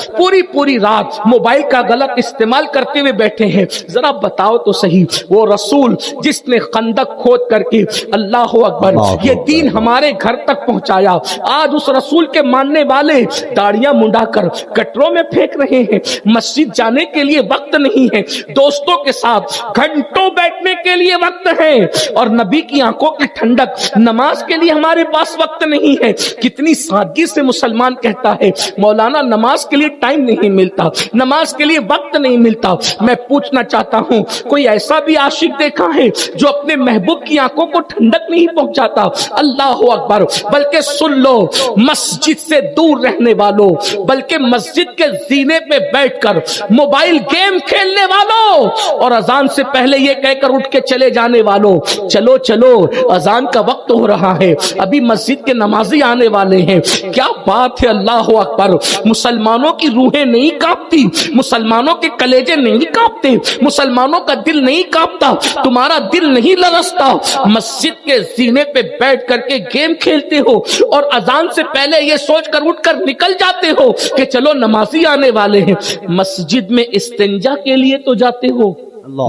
پوری رات موبائل کا غلط استعمال کرتے ہوئے بیٹھے ہیں. ذرا بتاؤ تو صحیح, وہ رسول جس نے خندق کھود کر کے اللہ اکبر یہ دین ہمارے گھر تک پہنچایا, آج اس رسول کے ماننے والے داڑیاں منڈا کر کٹروں میں پھینک رہے ہیں. مسجد جانے کے لیے وقت نہیں ہے, دوستوں کے ساتھ گھنٹوں بیٹھنے کے لیے وقت ہے, اور نبی کی آنکھوں کی ٹھنڈک نماز کے لیے ہمارے پاس وقت نہیں ہے. کتنی سادگی سے مسلمان کہتا ہے مولانا نماز کے لیے ٹائم نہیں ملتا, نماز کے لیے وقت نہیں ملتا. میں پوچھنا چاہتا ہوں, کوئی ایسا بھی عاشق دیکھا ہے جو اپنے محبوب کی آنکھوں کو ٹھنڈک نہیں پہنچاتا؟ اللہ اکبر. بلکہ سن لو, مسجد سے دور رہنے والوں, بلکہ مسجد کے زینے پہ بیٹھ کر موبائل گیم کھیلنے والوں, اور اذان سے پہلے یہ کہہ کر اٹھ کے چلے جانے والوں, چلو اذان کا وقت ہو رہا ہے, ابھی مسجد کے نمازی آنے والے ہیں. کیا بات ہے, اللہ اکبر. مسلمانوں کی روحیں نہیں کانپتی, مسلمانوں کے کلیجے نہیں کانپتے, مسلمانوں کا دل نہیں کانپتا, تمہارا دل نہیں لرزتا. مسجد کے زینے پہ بیٹھ کر کے گیم کھیلتے ہو اور اذان سے پہلے یہ سوچ کر اٹھ کر نکل جاتے ہو کہ چلو نمازی آنے والے ہیں. مسجد میں استنجا کے لیے تو جاتے ہو,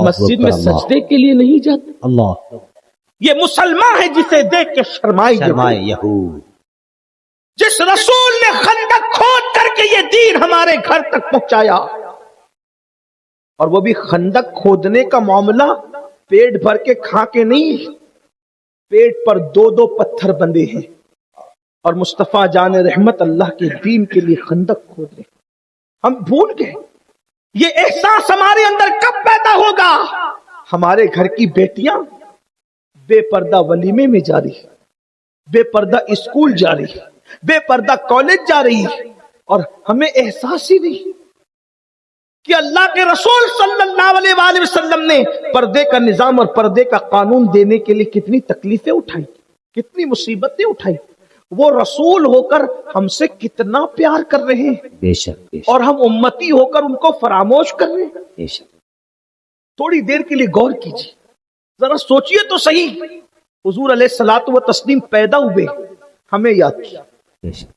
مسجد میں سجدے کے لیے نہیں جاتے. اللہ, یہ مسلمان ہے جسے دیکھ کے شرمائے یہود. جس رسول نے خندق کھود کر کے یہ دین ہمارے گھر تک پہنچایا, اور وہ بھی خندق کھودنے کا معاملہ پیٹ بھر کے کھا کے نہیں, پیٹ پر 2 پتھر بندے ہیں, اور مصطفیٰ جان رحمت اللہ کے دین کے لیے خندق کھود رہے. ہم بھول گئے. یہ احساس ہمارے اندر کب پیدا ہوگا؟ ہمارے گھر کی بیٹیاں بے پردہ ولیمے میں جا رہی, بے پردہ اسکول جا رہی, بے پردہ کالج جا رہی, اور ہمیں احساس ہی نہیں کہ اللہ کے رسول صلی اللہ علیہ وآلہ وسلم نے پردے کا نظام اور پردے کا قانون دینے کے لیے کتنی تکلیفیں اٹھائی, کتنی مصیبتیں اٹھائی. وہ رسول ہو کر ہم سے کتنا پیار کر رہے ہیں, بے شک, اور ہم امتی ہو کر ان کو فراموش کر رہے ہیں. بے شک. تھوڑی دیر کے لیے غور کیجیے, ذرا سوچئے تو صحیح. حضور علیہ الصلوۃ والتسلیم پیدا ہوئے, ہمیں یاد کیا, بے شک,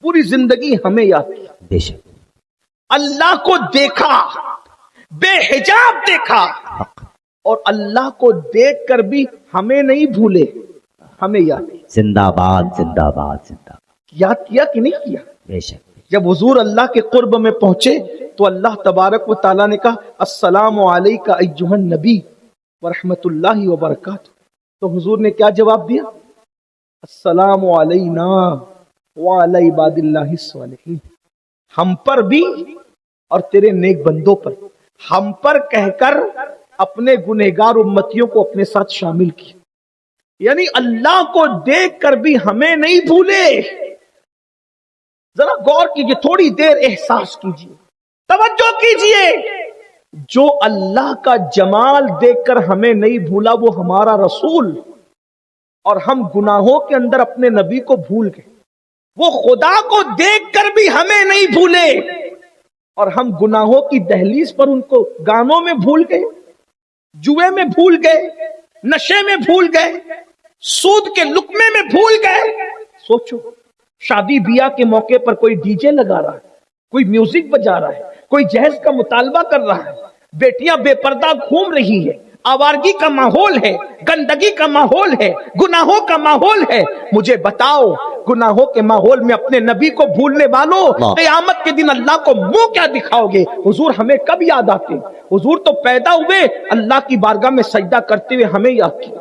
پوری زندگی ہمیں یاد کیا, بے شک. اللہ کو دیکھا, بے حجاب دیکھا اور اللہ کو دیکھ کر بھی ہمیں نہیں بھولے، ہمیں یاد زندہ باد زندہ باد زندہ باد، یاد کیا کہ نہیں کیا؟ بے شک جب حضور اللہ کے قرب میں پہنچے تو اللہ تبارک و تعالیٰ نے کہا السلام علیکہ ایھا النبی ورحمۃ اللہ وبرکاتہ، تو حضور نے کیا جواب دیا؟ السلام علینا وعلی عباد اللہ الصالحین، ہم پر بھی اور تیرے نیک بندوں پر، ہم پر کہہ کر اپنے گنہگار امتیوں کو اپنے ساتھ شامل کیا، یعنی اللہ کو دیکھ کر بھی ہمیں نہیں بھولے۔ ذرا غور کیجئے، تھوڑی دیر احساس کیجئے، توجہ کیجئے، جو اللہ کا جمال دیکھ کر ہمیں نہیں بھولا وہ ہمارا رسول، اور ہم گناہوں کے اندر اپنے نبی کو بھول گئے۔ وہ خدا کو دیکھ کر بھی ہمیں نہیں بھولے اور ہم گناہوں کی دہلیز پر ان کو گانوں میں بھول گئے، جوئے میں بھول گئے، نشے میں بھول گئے، سود کے لقمے میں بھول گئے۔ سوچو، شادی بیاہ کے موقع پر کوئی ڈی جے لگا رہا ہے، کوئی میوزک بجا رہا ہے، کوئی جہیز کا مطالبہ کر رہا ہے، بیٹیاں بے پردہ گھوم رہی ہے، آوارگی کا ماحول ہے، گندگی کا ماحول ہے، گناہوں کا ماحول ہے۔ مجھے بتاؤ، گناہوں کے ماحول میں اپنے نبی کو بھولنے والوں، قیامت کے دن اللہ کو منہ کیا دکھاؤ گے؟ حضور ہمیں کب یاد آتے؟ حضور تو پیدا ہوئے اللہ کی بارگاہ میں سجدہ کرتے ہوئے ہمیں یاد کیا،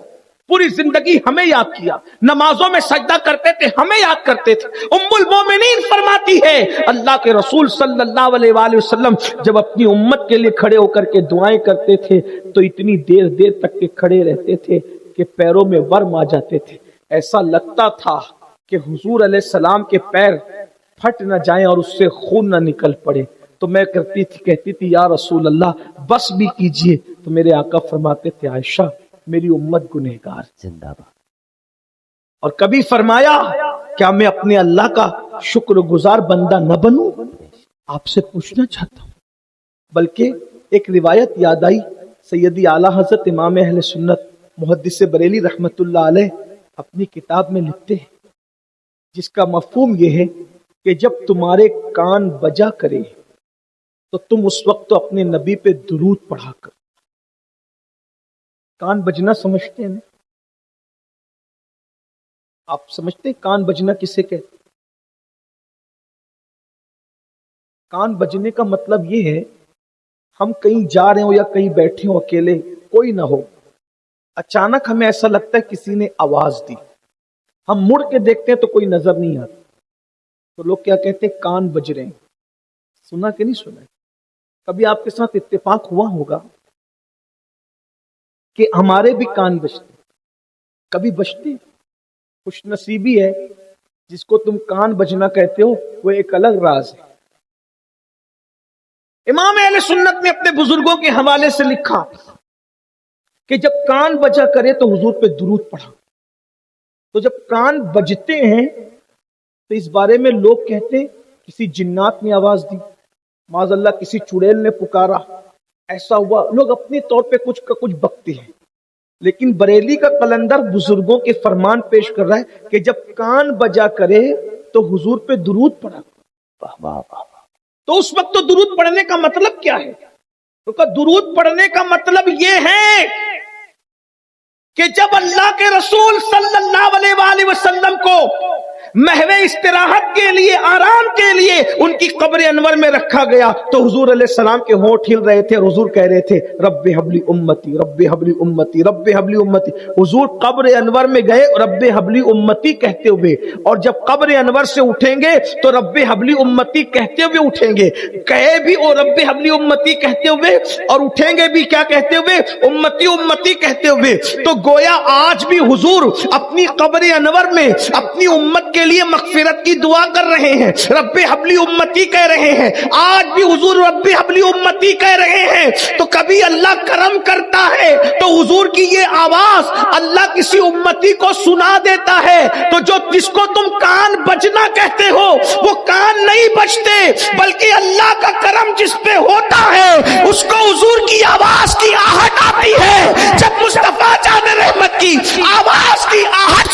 پوری زندگی ہمیں یاد کیا، نمازوں میں سجدہ کرتے تھے، ہمیں یاد کرتے تھے۔ ام المومنین فرماتی ہے اللہ کے رسول صلی اللہ علیہ وآلہ وسلم جب اپنی امت کے لیے کھڑے ہو کر کے دعائیں کرتے تھے تو اتنی دیر تک کے کھڑے رہتے تھے کہ پیروں میں ورم آ جاتے تھے، ایسا لگتا تھا کہ حضور علیہ السلام کے پیر پھٹ نہ جائیں اور اس سے خون نہ نکل پڑے۔ تو میں کہتی تھی یا رسول اللہ بس بھی کیجئے، تو میرے آقا فرماتے تھے عائشہ میری امت گنہگار زندہ باد۔ اور کبھی فرمایا کیا میں اپنے اللہ کا شکر گزار بندہ نہ بنوں؟ آپ سے پوچھنا چاہتا ہوں، بلکہ ایک روایت یاد آئی، سیدی اعلیٰ حضرت امام اہل سنت محدث بریلی رحمت اللہ علیہ اپنی کتاب میں لکھتے ہیں، جس کا مفہوم یہ ہے کہ جب تمہارے کان بجا کرے تو تم اس وقت تو اپنے نبی پہ درود پڑھا کر۔ کان بجنا سمجھتے ہیں نا؟ آپ سمجھتے ہیں کان بجنا کسے کہتے؟ کان بجنے کا مطلب یہ ہے ہم کہیں جا رہے ہوں یا کہیں بیٹھے ہوں اکیلے، کوئی نہ ہو، اچانک ہمیں ایسا لگتا ہے کسی نے آواز دی، ہم مڑ کے دیکھتے ہیں تو کوئی نظر نہیں آتا، تو لوگ کیا کہتے ہیں کان بج رہے ہیں۔ سنا کہ نہیں سنا؟ کبھی آپ کے ساتھ اتفاق ہوا ہوگا کہ ہمارے بھی کان بجتے، کبھی بجتے؟ خوش نصیبی ہے جس کو تم کان بجنا کہتے ہو، وہ ایک الگ راز ہے۔ امام اہل سنت نے اپنے بزرگوں کے حوالے سے لکھا کہ جب کان بجا کرے تو حضور پہ درود پڑھا۔ تو جب کان بجتے ہیں تو اس بارے میں لوگ کہتے کسی جنات نے آواز دی، معاذ اللہ کسی چڑیل نے پکارا، ایسا ہوا، لوگ اپنے طور پہ کچھ کا کچھ بکتے ہیں، لیکن بریلی کا قلندر بزرگوں کے فرمان پیش کر رہا ہے کہ جب کان بجا کرے تو حضور پہ درود پڑھا۔ تو اس وقت تو درود پڑھنے کا مطلب کیا ہے؟ تو درود پڑھنے کا مطلب یہ ہے کہ جب اللہ کے رسول صلی اللہ علیہ وآلہ وسلم کو محو استراحت کے لیے، آرام کے لیے ان کی قبر انور میں رکھا گیا تو حضور علیہ السلام کے ہونٹ ہل رہے تھے اور حضور کہہ رہے تھے رب حبلی امتی، رب حبلی امتی، رب حبلی امتی۔ حضور قبر انور میں گئے رب حبلی امتی کہتے ہوئے، اور جب قبر انور سے اٹھیں گے تو رب حبلی امتی کہتے ہوئے اٹھیں گے، کہے بھی وہ رب حبلی امتی کہتے ہوئے اور اٹھیں گے بھی کیا کہتے ہوئے؟ امتی امتی کہتے ہوئے۔ تو گویا آج بھی حضور اپنی قبر انور میں اپنی امت کے لیے مغفرت کی دعا کر رہے ہیں، رب حبلی امتی کہہ رہے ہیں، آج بھی حضور رب حبلی امتی کہہ رہے ہیں۔ تو کبھی اللہ کرم کرتا ہے تو حضور کی یہ آواز اللہ کسی امتی کو سنا دیتا ہے، تو جس کو تم کان بجنا کہتے ہو وہ کان نہیں بجتے، بلکہ اللہ کا کرم جس پہ ہوتا ہے اس کو حضور کی آواز کی آہٹ آتی ہے۔ جب مصطفیٰ جان رحمت کی آواز کی آہٹ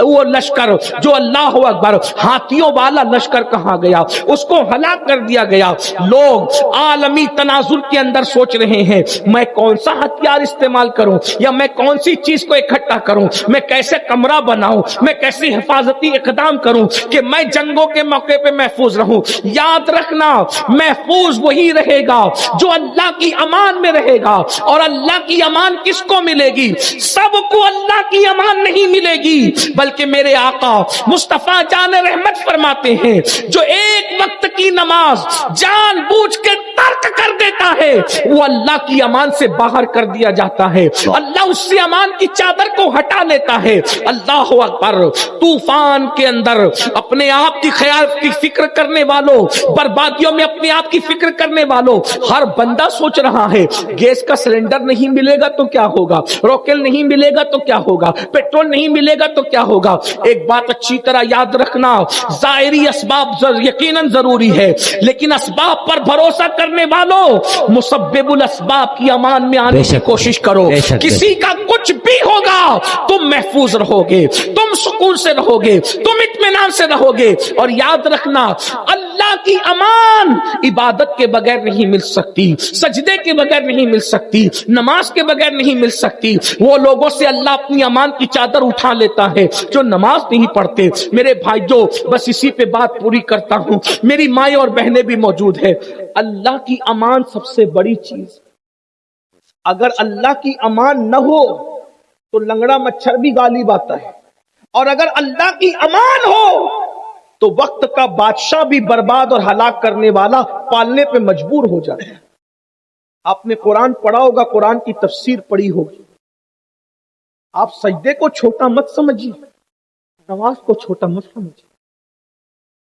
وہ لشکر جو اللہ اکبر ہاتھیوں والا لشکر کہا گیا اس کو ہلاک کر دیا گیا. لوگ عالمی تناظر کے اندر سوچ رہے ہیں میں کون سا ہتھیار استعمال کروں یا میں کون سی چیز کو اکٹھا کروں, میں کیسے کمرہ بناؤں, میں کیسے حفاظتی اقدام کروں کہ میں جنگوں کے موقع پہ محفوظ رہوں. یاد رکھنا محفوظ وہی رہے گا جو اللہ کی امان میں رہے گا. اور اللہ کی امان کس کو ملے گی؟ سب کو اللہ کی امان نہیں ملے گی, بلکہ میرے آقا مصطفیٰ جان رحمت فرماتے ہیں جو ایک وقت کی نماز جان بوجھ کے ترک کر دیتا ہے وہ اللہ کی امان سے باہر کر دیا جاتا ہے, اللہ اس سے امان کی چادر کو ہٹا لیتا ہے. اللہ اکبر. طوفان کے اندر اپنے آپ کی خیال کی فکر کرنے والوں, بربادیوں میں اپنے آپ کی فکر کرنے والوں, ہر بندہ سوچ رہا ہے گیس کا سلنڈر نہیں ملے گا تو کیا ہوگا, روکیل نہیں ملے گا تو کیا ہوگا, پیٹرول نہیں ملے گا تو کیا ہوگا. ایک بات اچھی طرح یاد رکھنا, ظاہری اسباب یقیناً ضروری ہے لیکن اسباب پر بھروسہ کرنے والوں مسبب الاسباب کی امان میں آنے کی کوشش کرو. کسی کا کچھ بھی ہوگا تم محفوظ رہو گے, تم سکون سے رہو گے, تم اطمینان سے رہو گے. اور یاد رکھنا اللہ کی امان عبادت کے بغیر نہیں مل سکتی, سجدے کے بغیر نہیں مل سکتی, نماز کے بغیر نہیں مل سکتی. وہ لوگوں سے اللہ اپنی امان کی چادر اٹھا لیتا ہے جو نماز نہیں پڑھتے. میرے بھائیو بس اسی پہ بات پوری کرتا ہوں, میری مائیں اور بہنیں بھی موجود ہیں. اللہ کی امان سب سے بڑی چیز. اگر اللہ کی امان نہ ہو تو لنگڑا مچھر بھی غالب آتا ہے, اور اگر اللہ کی امان ہو تو وقت کا بادشاہ بھی برباد اور ہلاک کرنے والا پالنے پہ مجبور ہو جاتا ہے. آپ نے قرآن پڑھا ہوگا, قرآن کی تفسیر پڑھی ہوگی. آپ سجدے کو چھوٹا مت سمجھیے, نماز کو چھوٹا مت سمجھیے.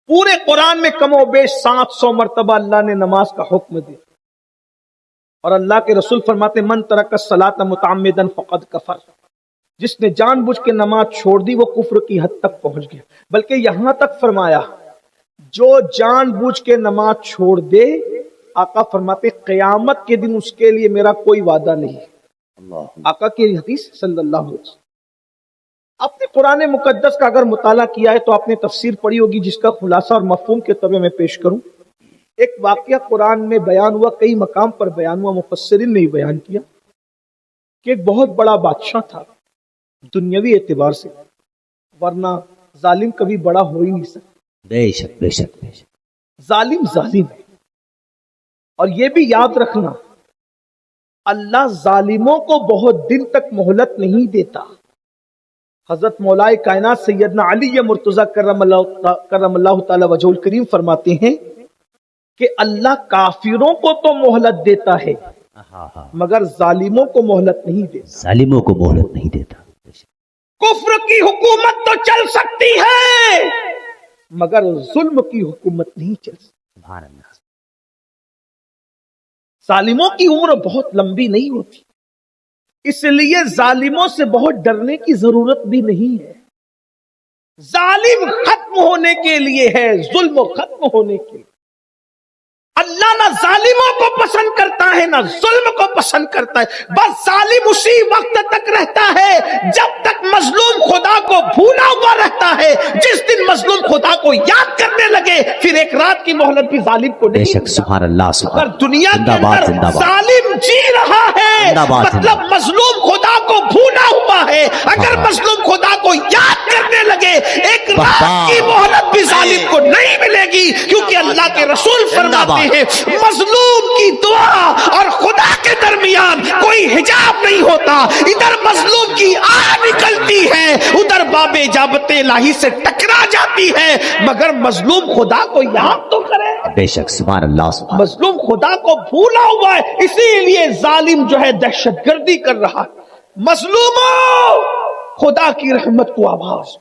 پورے قرآن میں کم و بیش 700 مرتبہ اللہ نے نماز کا حکم دیا, اور اللہ کے رسول فرماتے من ترک الصلاۃ متعمدا فقد کفر. جس نے جان بوجھ کے نماز چھوڑ دی وہ کفر کی حد تک پہنچ گیا. بلکہ یہاں تک فرمایا جو جان بوجھ کے نماز چھوڑ دے, آقا فرماتے قیامت کے دن اس کے لیے میرا کوئی وعدہ نہیں. آقا کی حدیث صلی اللہ علیہ وسلم. آپ نے قرآن مقدس کا اگر مطالعہ کیا ہے تو آپ نے تفسیر پڑھی ہوگی جس کا خلاصہ اور مفہوم کے طور میں پیش کروں. ایک واقعہ قرآن میں بیان ہوا, کئی مقام پر بیان ہوا, مفسرین نے بیان کیا کہ ایک بہت بڑا بادشاہ تھا دنیاوی اعتبار سے, ورنہ ظالم کبھی بڑا ہو ہی نہیں سکتا. بے شک بے شک بے شک. ظالم ظالم ہے. اور یہ بھی یاد رکھنا اللہ ظالموں کو بہت دن تک مہلت نہیں دیتا. حضرت مولا کائنات سیدنا علی مرتضی کرم اللہ تعالی وجہ الکریم فرماتے ہیں کہ اللہ کافروں کو تو مہلت دیتا ہے مگر ظالموں کو مہلت نہیں دیتا. ظالموں کو مہلت نہیں دیتا. کفر کی حکومت تو چل سکتی ہے مگر ظلم کی حکومت نہیں چل سکتی. سبحان اللہ. ظالموں کی عمر بہت لمبی نہیں ہوتی, اس لیے ظالموں سے بہت ڈرنے کی ضرورت بھی نہیں ہے. ظالم ختم ہونے کے لیے ہے, ظلم ختم ہونے کے لیے. اللہ نہ ظالموں کو پسند کرتا ہے نہ ظلم کو پسند کرتا ہے. بس ظالم اسی وقت تک رہتا ہے جب تک مظلوم خدا کو بھولا ہوا رہتا ہے. جس دن مظلوم خدا کو یاد کرنے لگے پھر ایک رات کی مہلت بھی ظالم کو نہیں. بے شک سبحان اللہ. اگر دنیا کے اندر ظالم جی رہا ہے مطلب مظلوم خدا کو بھولا ہوا ہے. اگر مظلوم خدا کو یاد کرنے لگے ایک رات کی مہلت بھی ظالم کو نہیں ملے گی, کیونکہ اللہ کے رسول فرماتے ہیں مظلوم کی دعا اور خدا کے درمیان کوئی حجاب نہیں ہوتا. ادھر مظلوم کی آہ نکلتی ہے, ادھر باب اجابت الہی سے ٹکرا جاتی ہے, مگر مظلوم خدا کو یاد تو کرے. بے شک سبحان اللہ. مظلوم خدا کو بھولا ہوا ہے, اسی لیے ظالم جو ہے دہشت گردی کر رہا ہے. مظلوموں خدا کی رحمت کو آواز,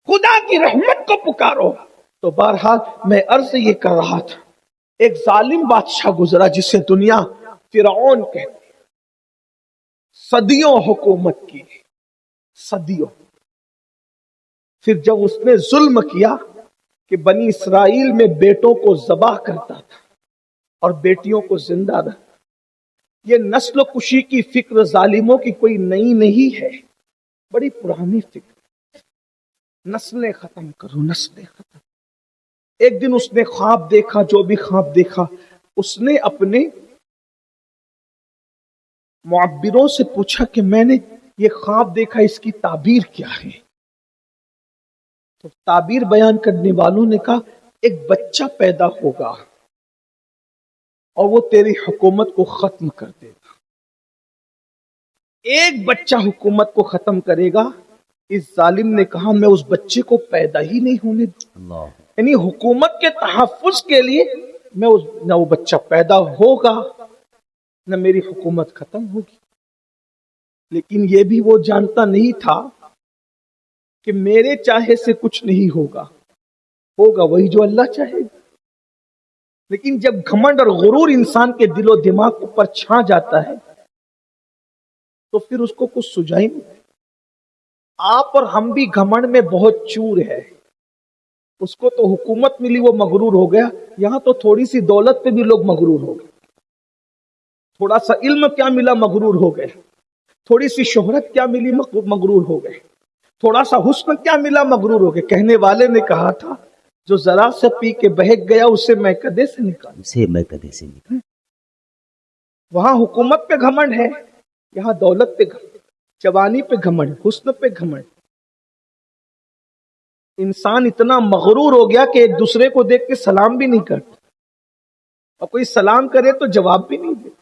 خدا کی رحمت کو پکارو. تو بہرحال میں عرض یہ کر رہا تھا, ایک ظالم بادشاہ گزرا جسے دنیا فرعون کہتے ہیں. صدیوں حکومت کی, صدیوں. پھر جب اس نے ظلم کیا کہ بنی اسرائیل میں بیٹوں کو ذبح کرتا تھا اور بیٹیوں کو زندہ رکھتا. یہ نسل کشی کی فکر ظالموں کی کوئی نئی نہیں ہے, بڑی پرانی فکر. نسلیں ختم کرو، نسلیں ختم۔ ایک دن اس نے خواب دیکھا، جو بھی خواب دیکھا، اس نے اپنے معبروں سے پوچھا کہ میں نے یہ خواب دیکھا، اس کی تعبیر کیا ہے؟ تو تعبیر بیان کرنے والوں نے کہا ایک بچہ پیدا ہوگا اور وہ تیری حکومت کو ختم کر دے گا۔ ایک بچہ حکومت کو ختم کرے گا۔ اس ظالم نے کہا میں اس بچے کو پیدا ہی نہیں ہونے دوں، یعنی حکومت کے تحفظ کے لیے نہ وہ بچہ پیدا ہوگا نہ میری حکومت ختم ہوگی۔ لیکن یہ بھی وہ جانتا نہیں تھا کہ میرے چاہے سے کچھ نہیں ہوگا، ہوگا وہی جو اللہ چاہے گا۔ لیکن جب گھمنڈ اور غرور انسان کے دل و دماغ پر چھا جاتا ہے تو پھر اس کو کچھ سجائی نہیں۔ آپ اور ہم بھی گھمنڈ میں بہت چور ہے۔ اس کو تو حکومت ملی وہ مغرور ہو گیا، یہاں تو تھوڑی سی دولت پہ بھی لوگ مغرور ہو گئے، تھوڑا سا علم کیا ملا مغرور ہو گئے، تھوڑی سی شہرت کیا ملی مغرور ہو گئے، تھوڑا سا حسن کیا ملا مغرور ہو گئے۔ کہنے والے نے کہا تھا جو ذرا سے پی کے بہک گیا اسے میں کدے سے نکال۔ وہاں حکومت پہ گھمنڈ ہے، یہاں دولت پہ گھمنڈ، جوانی پہ گھمنڈ، حسن پہ گھمنڈ۔ انسان اتنا مغرور ہو گیا کہ ایک دوسرے کو دیکھ کے سلام بھی نہیں کرتا، اور کوئی سلام کرے تو جواب بھی نہیں دیتا۔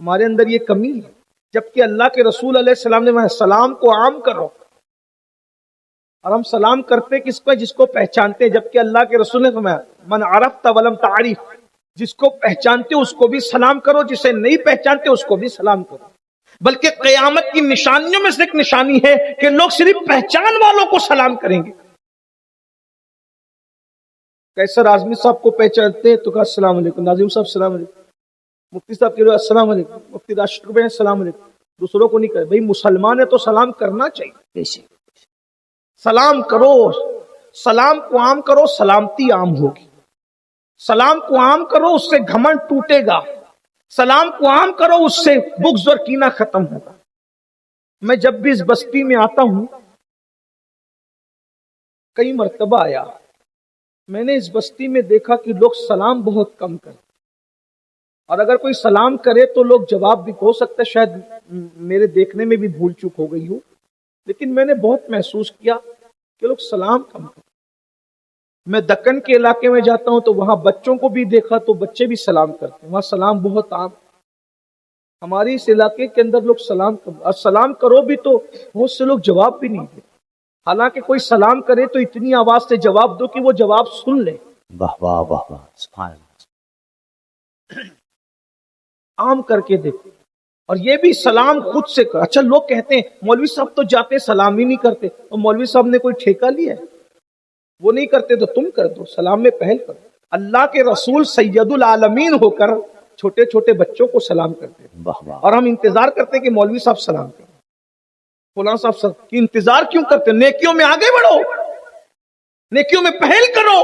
ہمارے اندر یہ کمی ہے، جبکہ اللہ کے رسول علیہ السلام نے سلام کو عام کرو، اور ہم سلام کرتے کس کو؟ جس کو پہچانتے، جبکہ اللہ کے رسول نے فرمایا من عرفت ولم تعرف، جس کو پہچانتے اس کو بھی سلام کرو، جسے نہیں پہچانتے اس کو بھی سلام کرو۔ بلکہ قیامت کی نشانیوں میں سے ایک نشانی ہے کہ لوگ صرف پہچان والوں کو سلام کریں گے۔ کیسر اعظمی صاحب کو پہچانتے ہیں تو کہا السلام علیکم، ناظم صاحب السلام علیکم، مفتی صاحب کہہ رہے السلام علیکم، مفتی راشد کو السلام علیکم، دوسروں کو نہیں کرے۔ بھائی مسلمان ہے تو سلام کرنا چاہیے، سلام کرو، سلام کو عام کرو، سلامتی عام ہوگی۔ سلام کو عام کرو، اس سے گھمنڈ ٹوٹے گا۔ سلام کو عام کرو، اس سے بغض اور کینہ ختم ہوگا۔ میں جب بھی اس بستی میں آتا ہوں، کئی مرتبہ آیا، میں نے اس بستی میں دیکھا کہ لوگ سلام بہت کم کرتے، اور اگر کوئی سلام کرے تو لوگ جواب بھی، ہو سکتا ہے شاید میرے دیکھنے میں بھی بھول چوک ہو گئی ہو، لیکن میں نے بہت محسوس کیا کہ لوگ سلام کم کرتے۔ میں دکن کے علاقے میں جاتا ہوں تو وہاں بچوں کو بھی دیکھا تو بچے بھی سلام کرتے ہیں، وہاں سلام بہت عام۔ ہماری اس علاقے کے اندر لوگ سلام اور سلام کرو بھی تو بہت سے لوگ جواب بھی نہیں دیتے، حالانکہ کوئی سلام کرے تو اتنی آواز سے جواب دو کہ وہ جواب سن لے۔ واہ واہ واہ واہ، سبحان اللہ۔ عام کر کے دیکھو، اور یہ بھی سلام خود سے کر۔ اچھا لوگ کہتے ہیں مولوی صاحب تو جاتے سلام ہی نہیں کرتے، اور مولوی صاحب نے کوئی ٹھیکہ لیا ہے؟ وہ نہیں کرتے تو تم کر دو، سلام میں پہل کرو۔ اللہ کے رسول سید العالمین ہو کر چھوٹے چھوٹے بچوں کو سلام کرتے ہیں، واہ واہ، اور ہم انتظار کرتے کہ مولوی صاحب سلام کریں، فلاں صاحب کی انتظار کیوں کرتے؟ نیکیوں میں آگے بڑھو، نیکیوں میں پہل کرو۔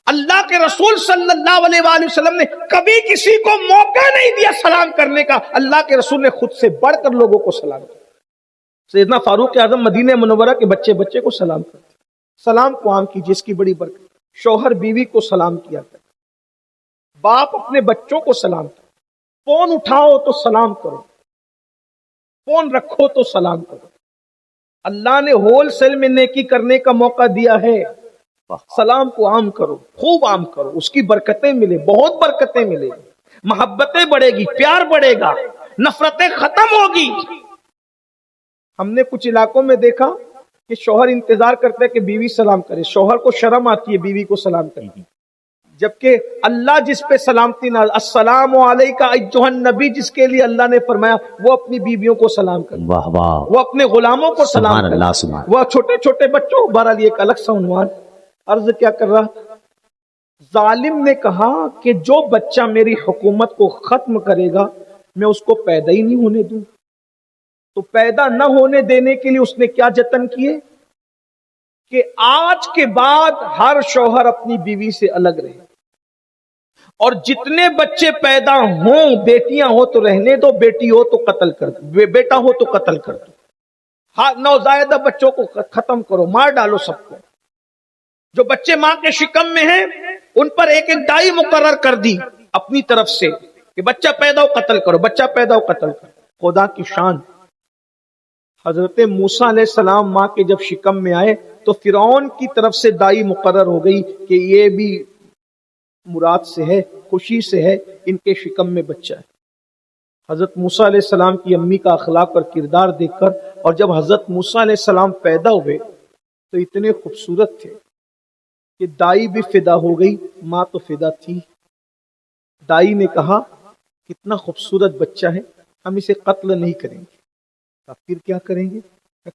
اللہ کے رسول صلی اللہ علیہ وآلہ وسلم نے کبھی کسی کو موقع نہیں دیا سلام کرنے کا، اللہ کے رسول نے خود سے بڑھ کر لوگوں کو سلام کیا۔ سیدنا فاروق اعظم مدینہ منورہ کے بچے بچے کو سلام کرتے۔ سلام کو عام کیجیے، اس کی بڑی برکت۔ شوہر بیوی کو سلام کیا کرے، باپ اپنے بچوں کو سلام کرے، فون اٹھاؤ تو سلام کرو، فون رکھو تو سلام کرو۔ اللہ نے ہول سیل میں نیکی کرنے کا موقع دیا ہے، سلام کو عام کرو، خوب عام کرو، اس کی برکتیں ملے، بہت برکتیں ملے، محبتیں بڑھے گی، پیار بڑھے گا، نفرتیں ختم ہوگی۔ ہم نے کچھ علاقوں میں دیکھا کہ شوہر انتظار کرتا ہے کہ بیوی سلام کرے، شوہر کو شرم آتی ہے بیوی کو سلام کرنے کی، جبکہ اللہ جس پہ سلامتی نازل، السلام علیکہ ایھا النبی، جس کے لیے اللہ نے فرمایا وہ اپنی بیویوں کو سلام کرے، واہ واہ، وہ اپنے غلاموں کو سلام سبحان اللہ، کرے، سبحان وہ چھوٹے چھوٹے بچوں کو۔ بہرحال ایک الگ سا عنوان عرض کیا کر رہا تھا، ظالم نے کہا کہ جو بچہ میری حکومت کو ختم کرے گا میں اس کو پیدا ہی نہیں ہونے دوں۔ تو پیدا نہ ہونے دینے کے لیے اس نے کیا جتن کیے کہ آج کے بعد ہر شوہر اپنی بیوی سے الگ رہے، اور جتنے بچے پیدا ہوں، بیٹیاں ہو تو رہنے دو، بیٹی ہو تو قتل کر دو، بیٹا ہو تو قتل کر دو۔ ہاں نوزائیدہ بچوں کو ختم کرو، مار ڈالو سب کو. جو بچے ماں کے شکم میں ہیں ان پر ایک ایک دائی مقرر کر دی اپنی طرف سے کہ بچہ پیدا ہو قتل کرو، بچہ پیدا ہو قتل کرو. خدا کی شان. حضرت موسیٰ علیہ السلام ماں کے جب شکم میں آئے تو فرعون کی طرف سے دائی مقرر ہو گئی کہ یہ بھی مراد سے ہے، خوشی سے ہے، ان کے شکم میں بچہ ہے. حضرت موسیٰ علیہ السلام کی امی کا اخلاق اور کردار دیکھ کر، اور جب حضرت موسیٰ علیہ السلام پیدا ہوئے تو اتنے خوبصورت تھے کہ دائی بھی فدا ہو گئی، ماں تو فدا تھی. دائی نے کہا کتنا خوبصورت بچہ ہے، ہم اسے قتل نہیں کریں گے. پھر کیا کریں گے؟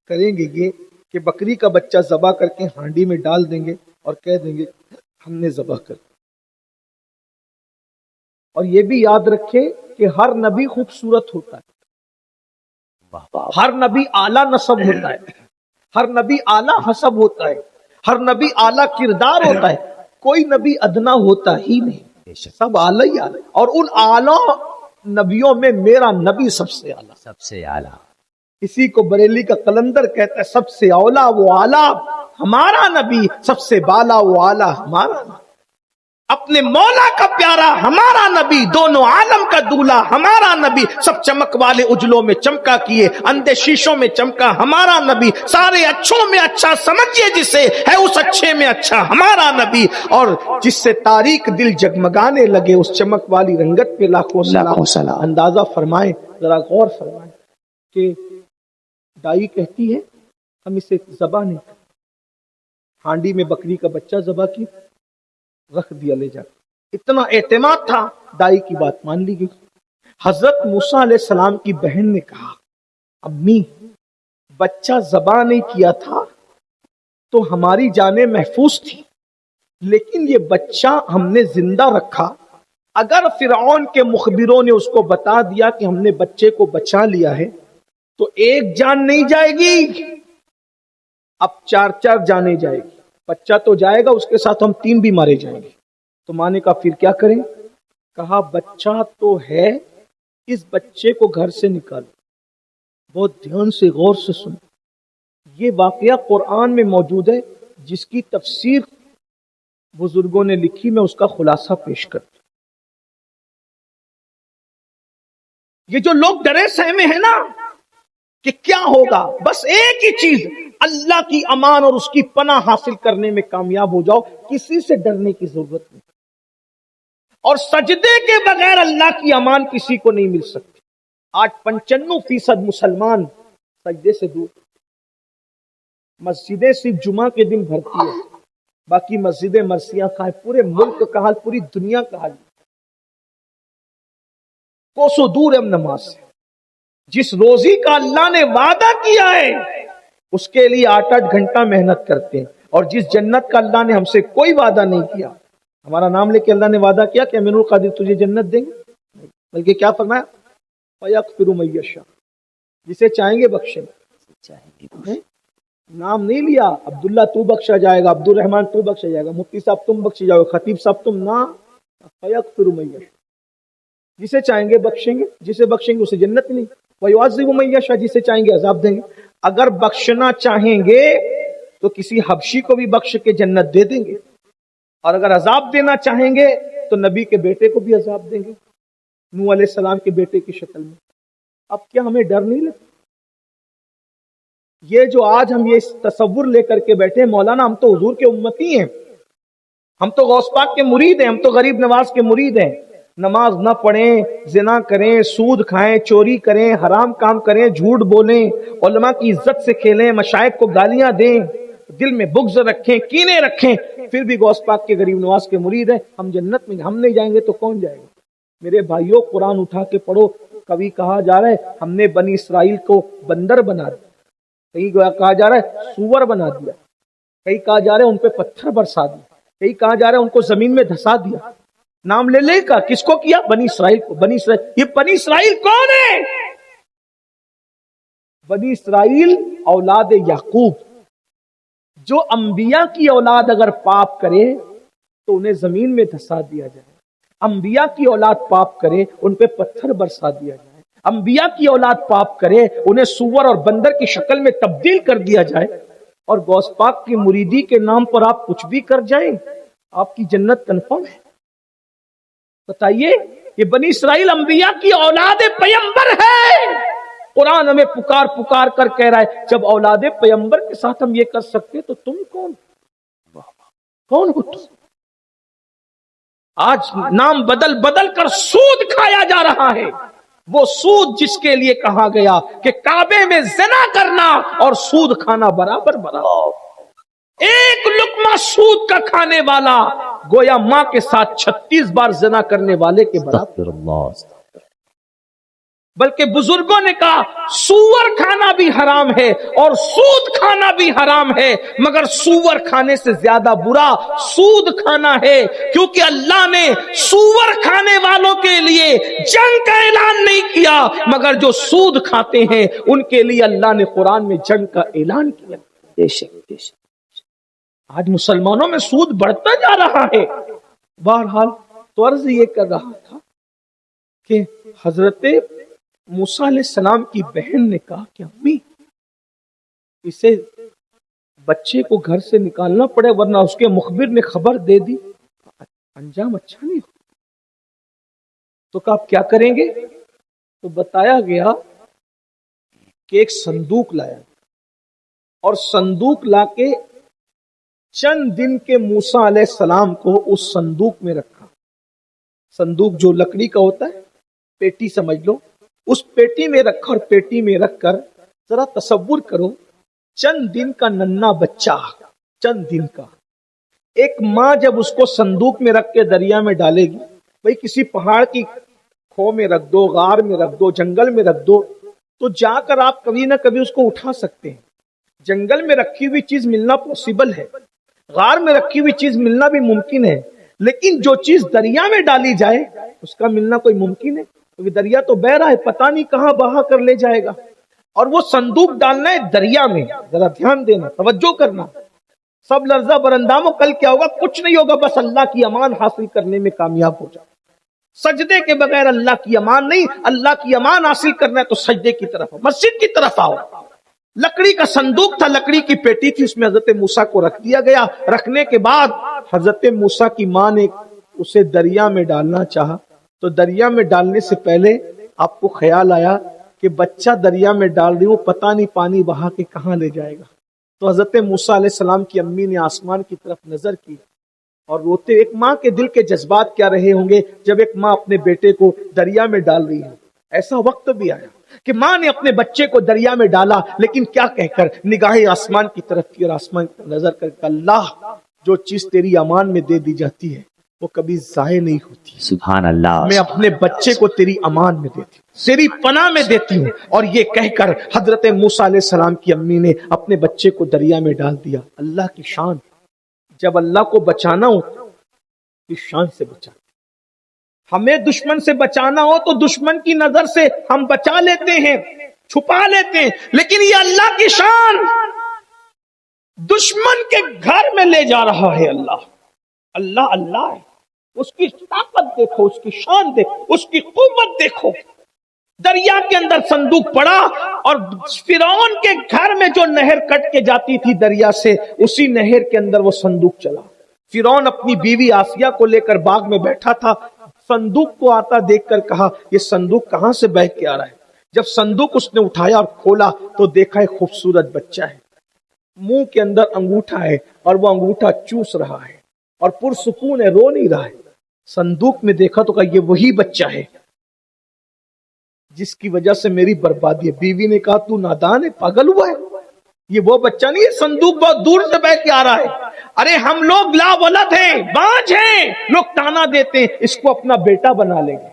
کریں گے یہ کہ بکری کا بچہ ذبح کر کے ہانڈی میں ڈال دیں گے اور کہہ دیں گے ہم نے ذبح کر. اور یہ بھی یاد رکھے کہ ہر نبی خوبصورت ہوتا ہے، ہر نبی اعلیٰ نسب ہوتا ہے، ہر نبی اعلیٰ حسب ہوتا ہے، ہر نبی اعلیٰ کردار ہوتا ہے. کوئی نبی ادنا ہوتا ہی نہیں، سب اعلیٰ ہی اعلیٰ. اور ان اعلیٰ نبیوں میں میرا نبی سب سے اعلیٰ، سب سے اعلیٰ. اسی کو بریلی کا قلندر کہتا ہے سب سے اولا وہ اعلیٰ ہمارا نبی، سب سے بالا وہ اعلیٰ ہمارا نبی. اپنے مولا کا پیارا ہمارا نبی، دونوں عالم کا دولہ ہمارا نبی. سب چمک والے اجلوں میں چمکا کیے، اندھے شیشوں میں چمکا ہمارا نبی. سارے اچھوں میں اچھا سمجھیے جسے، ہے اس اچھے میں اچھا ہمارا نبی. اور جس سے تاریک دل جگمگانے لگے اس چمک والی رنگت پہ لاکھوں سلام. اندازہ فرمائیں، ذرا غور فرمائیں کہ دائی کہتی ہے ہم اسے ذبح نہیں کریں. ہانڈی میں بکری کا بچہ ذبح کی، رکھ دیا لے جا. اتنا اعتماد تھا، دائی کی بات مان لی گئی. حضرت موسیٰ علیہ السلام کی بہن نے کہا امی بچہ ذبح نہیں کیا تھا تو ہماری جانیں محفوظ تھی، لیکن یہ بچہ ہم نے زندہ رکھا. اگر فرعون کے مخبروں نے اس کو بتا دیا کہ ہم نے بچے کو بچا لیا ہے تو ایک جان نہیں جائے گی، اب 4 جانیں جائے گی. بچہ تو جائے گا، اس کے ساتھ ہم 3 بھی مارے جائیں گے. تو ماں نے کہا پھر کیا کریں؟ کہا بچہ تو ہے، اس بچے کو گھر سے نکالو. بہت دھیان سے غور سے سنو، یہ واقعہ قرآن میں موجود ہے جس کی تفسیر بزرگوں نے لکھی، میں اس کا خلاصہ پیش کرتا ہوں. یہ جو لوگ ڈرے سہمے ہیں نا کہ کیا ہوگا، بس ایک ہی چیز، اللہ کی امان اور اس کی پناہ حاصل کرنے میں کامیاب ہو جاؤ. کسی سے ڈرنے کی ضرورت نہیں، اور سجدے کے بغیر اللہ کی امان کسی کو نہیں مل سکتی. آج 95% مسلمان سجدے سے دور. مسجدیں صرف جمعہ کے دن بھرتی ہے، باقی مسجدیں مرثیہ خواہ. پورے ملک کا حال، پوری دنیا کا حال کوسوں دور ہے ہم نماز سے. جس روزی کا اللہ نے وعدہ کیا ہے اس کے لیے 8 گھنٹہ محنت کرتے ہیں، اور جس جنت کا اللہ نے ہم سے کوئی وعدہ نہیں کیا، ہمارا نام لے کے اللہ نے وعدہ کیا کہ امین القادر تجھے جنت دیں گے، بلکہ کیا فرمایا فَيَغْفِرُ مَن يَشَاءُ، جسے چاہیں گے بخشیں گے. نام نہیں لیا، عبداللہ تو بخشا جائے گا، عبد الرحمن تو بخشا جائے گا، مفتی صاحب تم بخشے جاؤ گے، خطیب صاحب تم نہ. فَيَغْفِرُ مَن يَشَاءُ، جسے چاہیں گے بخشیں گے، جسے بخشیں گے اسے جنت نہیں. وَيُعَذِّبُ مَن يَشَاءُ، جسے چاہیں گے عذاب دیں گے. اگر بخشنا چاہیں گے تو کسی حبشی کو بھی بخش کے جنت دے دیں گے، اور اگر عذاب دینا چاہیں گے تو نبی کے بیٹے کو بھی عذاب دیں گے، نوح علیہ السلام کے بیٹے کی شکل میں. اب کیا ہمیں ڈر نہیں لگتا؟ یہ جو آج ہم یہ تصور لے کر کے بیٹھے مولانا ہم تو حضور کے امتی ہیں، ہم تو غوث پاک کے مرید ہیں، ہم تو غریب نواز کے مرید ہیں، نماز نہ پڑھیں، زنا کریں، سود کھائیں، چوری کریں، حرام کام کریں، جھوٹ بولیں، علماء کی عزت سے کھیلیں، مشائخ کو گالیاں دیں، دل میں بغض رکھیں، کینے رکھیں، پھر بھی غوث پاک کے غریب نواز کے مرید ہیں. ہم جنت میں، ہم نہیں جائیں گے تو کون جائے گا؟ میرے بھائیوں قرآن اٹھا کے پڑھو. کبھی کہا جا رہا ہے ہم نے بنی اسرائیل کو بندر بنا دیا، کہیں کہا جا رہا ہے سور بنا دیا، کہیں کہا جا رہا ہے ان پہ پتھر برسا دیا، کہیں کہا جا رہا ہے ان کو زمین میں دھسا دیا. نام لے لے کا کس کو کیا؟ بنی اسرائیل کو. بنی اسرائیل، یہ بنی اسرائیل کون ہے؟ بنی اسرائیل اولاد یعقوب. جو انبیاء کی اولاد اگر پاپ کرے تو انہیں زمین میں دھسا دیا جائے، انبیاء کی اولاد پاپ کرے ان پہ پتھر برسا دیا جائے، انبیاء کی اولاد پاپ کرے, انہیں سور اور بندر کی شکل میں تبدیل کر دیا جائے, اور غوث پاک کی مریدی کے نام پر آپ کچھ بھی کر جائیں, آپ کی جنت کنفرم ہے. بتائیے, یہ بنی اسرائیل انبیاء کی اولاد پیغمبر ہے. قرآن ہمیں پکار پکار کر کہہ رہا ہے, جب اولاد پیغمبر کے ساتھ ہم یہ کر سکتے تو تم کون ہو تم؟ آج نام بدل بدل کر سود کھایا جا رہا ہے. وہ سود جس کے لیے کہا گیا کہ کعبے میں زنا کرنا اور سود کھانا برابر برابر. ایک لقمہ سود کا کھانے والا گویا ماں کے ساتھ 36 بار زنا کرنے والے کے برابر. بلکہ بزرگوں نے کہا سور کھانا بھی حرام ہے اور سود کھانا بھی حرام ہے, مگر سور کھانے سے زیادہ برا سود کھانا ہے, کیونکہ اللہ نے سور کھانے والوں کے لیے جنگ کا اعلان نہیں کیا, مگر جو سود کھاتے ہیں ان کے لیے اللہ نے قرآن میں جنگ کا اعلان کیا. آج مسلمانوں میں سود بڑھتا جا رہا ہے. بہرحال تو عرض یہ کر رہا تھا کہ حضرت موسیٰ علیہ السلام کی بہن نے کہا کہ امی, اسے بچے کو گھر سے نکالنا پڑے ورنہ اس کے مخبر نے خبر دے دی, انجام اچھا نہیں ہو. تو کہا آپ کیا کریں گے؟ تو بتایا گیا کہ ایک صندوق لایا, اور صندوق لا کے چند دن کے موسیٰ علیہ السلام کو اس صندوق میں رکھا. صندوق جو لکڑی کا ہوتا ہے, پیٹی سمجھ لو, اس پیٹی میں رکھا, اور پیٹی میں رکھ کر ذرا تصور کرو چند دن کا ننھا بچہ, چند دن کا. ایک ماں جب اس کو صندوق میں رکھ کے دریا میں ڈالے گی, بھئی کسی پہاڑ کی کھو میں رکھ دو, غار میں رکھ دو, جنگل میں رکھ دو, تو جا کر آپ کبھی نہ کبھی اس کو اٹھا سکتے ہیں. جنگل میں رکھی ہوئی چیز ملنا پاسبل ہے, غار میں رکھی ہوئی چیز ملنا بھی ممکن ہے, لیکن جو چیز دریا میں ڈالی جائے اس کا ملنا کوئی ممکن ہے؟ کیونکہ دریا تو بہ رہا ہے, پتہ نہیں کہاں بہا کر لے جائے گا. اور وہ صندوق ڈالنا ہے دریا میں. ذرا دھیان دینا, توجہ کرنا. سب لرزہ برنداموں, کل کیا ہوگا؟ کچھ نہیں ہوگا, بس اللہ کی امان حاصل کرنے میں کامیاب ہو جائے. سجدے کے بغیر اللہ کی امان نہیں, اللہ کی امان حاصل کرنا ہے تو سجدے کی طرف آؤ, مسجد کی طرف آؤ. لکڑی کا صندوق تھا, لکڑی کی پیٹی تھی, اس میں حضرت موسیٰ کو رکھ دیا گیا. رکھنے کے بعد حضرت موسیٰ کی ماں نے اسے دریا میں ڈالنا چاہا, تو دریا میں ڈالنے سے پہلے آپ کو خیال آیا کہ بچہ دریا میں ڈال رہی ہوں, پتہ نہیں پانی بہا کے کہاں لے جائے گا. تو حضرت موسیٰ علیہ السلام کی امی نے آسمان کی طرف نظر کی اور روتے. ایک ماں کے دل کے جذبات کیا رہے ہوں گے جب ایک ماں اپنے بیٹے کو دریا میں ڈال رہی ہے. ایسا وقت بھی آیا کہ ماں نے اپنے بچے کو دریا میں ڈالا, لیکن کیا کہہ کر نگاہیں آسمان کی طرف کی, اور آسمان کی نظر کر کے اللہ, جو چیز تیری امان میں دے دی جاتی ہے وہ کبھی ضائع نہیں ہوتی. سبحان اللہ. میں اپنے بچے کو تیری امان میں دیتی ہوں, تیری پناہ میں دیتی ہوں. اور یہ کہہ کر حضرت موسیٰ علیہ السلام کی امی نے اپنے بچے کو دریا میں ڈال دیا. اللہ کی شان, جب اللہ کو بچانا ہو تو شان سے بچانا. ہمیں دشمن سے بچانا ہو تو دشمن کی نظر سے ہم بچا لیتے ہیں, چھپا لیتے ہیں, لیکن یہ اللہ کی شان دشمن کے گھر میں لے جا رہا ہے. اللہ اللہ ہے. اس کی طاقت دیکھو, اس کی شان دیکھو, اس کی قوت دیکھو. دریا کے اندر صندوق پڑا, اور فرعون کے گھر میں جو نہر کٹ کے جاتی تھی دریا سے, اسی نہر کے اندر وہ صندوق چلا. فرعون اپنی بیوی آسیہ کو لے کر باغ میں بیٹھا تھا. صندوق کو آتا دیکھ کر کہا یہ صندوق کہاں سے بہہ کے آ رہا ہے. جب صندوق اس نے اٹھایا اور کھولا تو دیکھا ایک خوبصورت بچہ ہے, منہ کے اندر انگوٹھا ہے, اور وہ انگوٹھا چوس رہا ہے اور پرسکون ہے, رو نہیں رہا ہے. صندوق میں دیکھا تو کہا یہ وہی بچہ ہے جس کی وجہ سے میری بربادی ہے. بیوی نے کہا تو نادان ہے, پاگل ہوا ہے, یہ وہ بچہ نہیں ہے, صندوق بہت دور سے بہ کے آ رہا ہے. ارے ہم لوگ لا ولد ہیں, بانج ہیں, لوگ تانا دیتے ہیں اس کو اپنا بیٹا بنا لیں گے.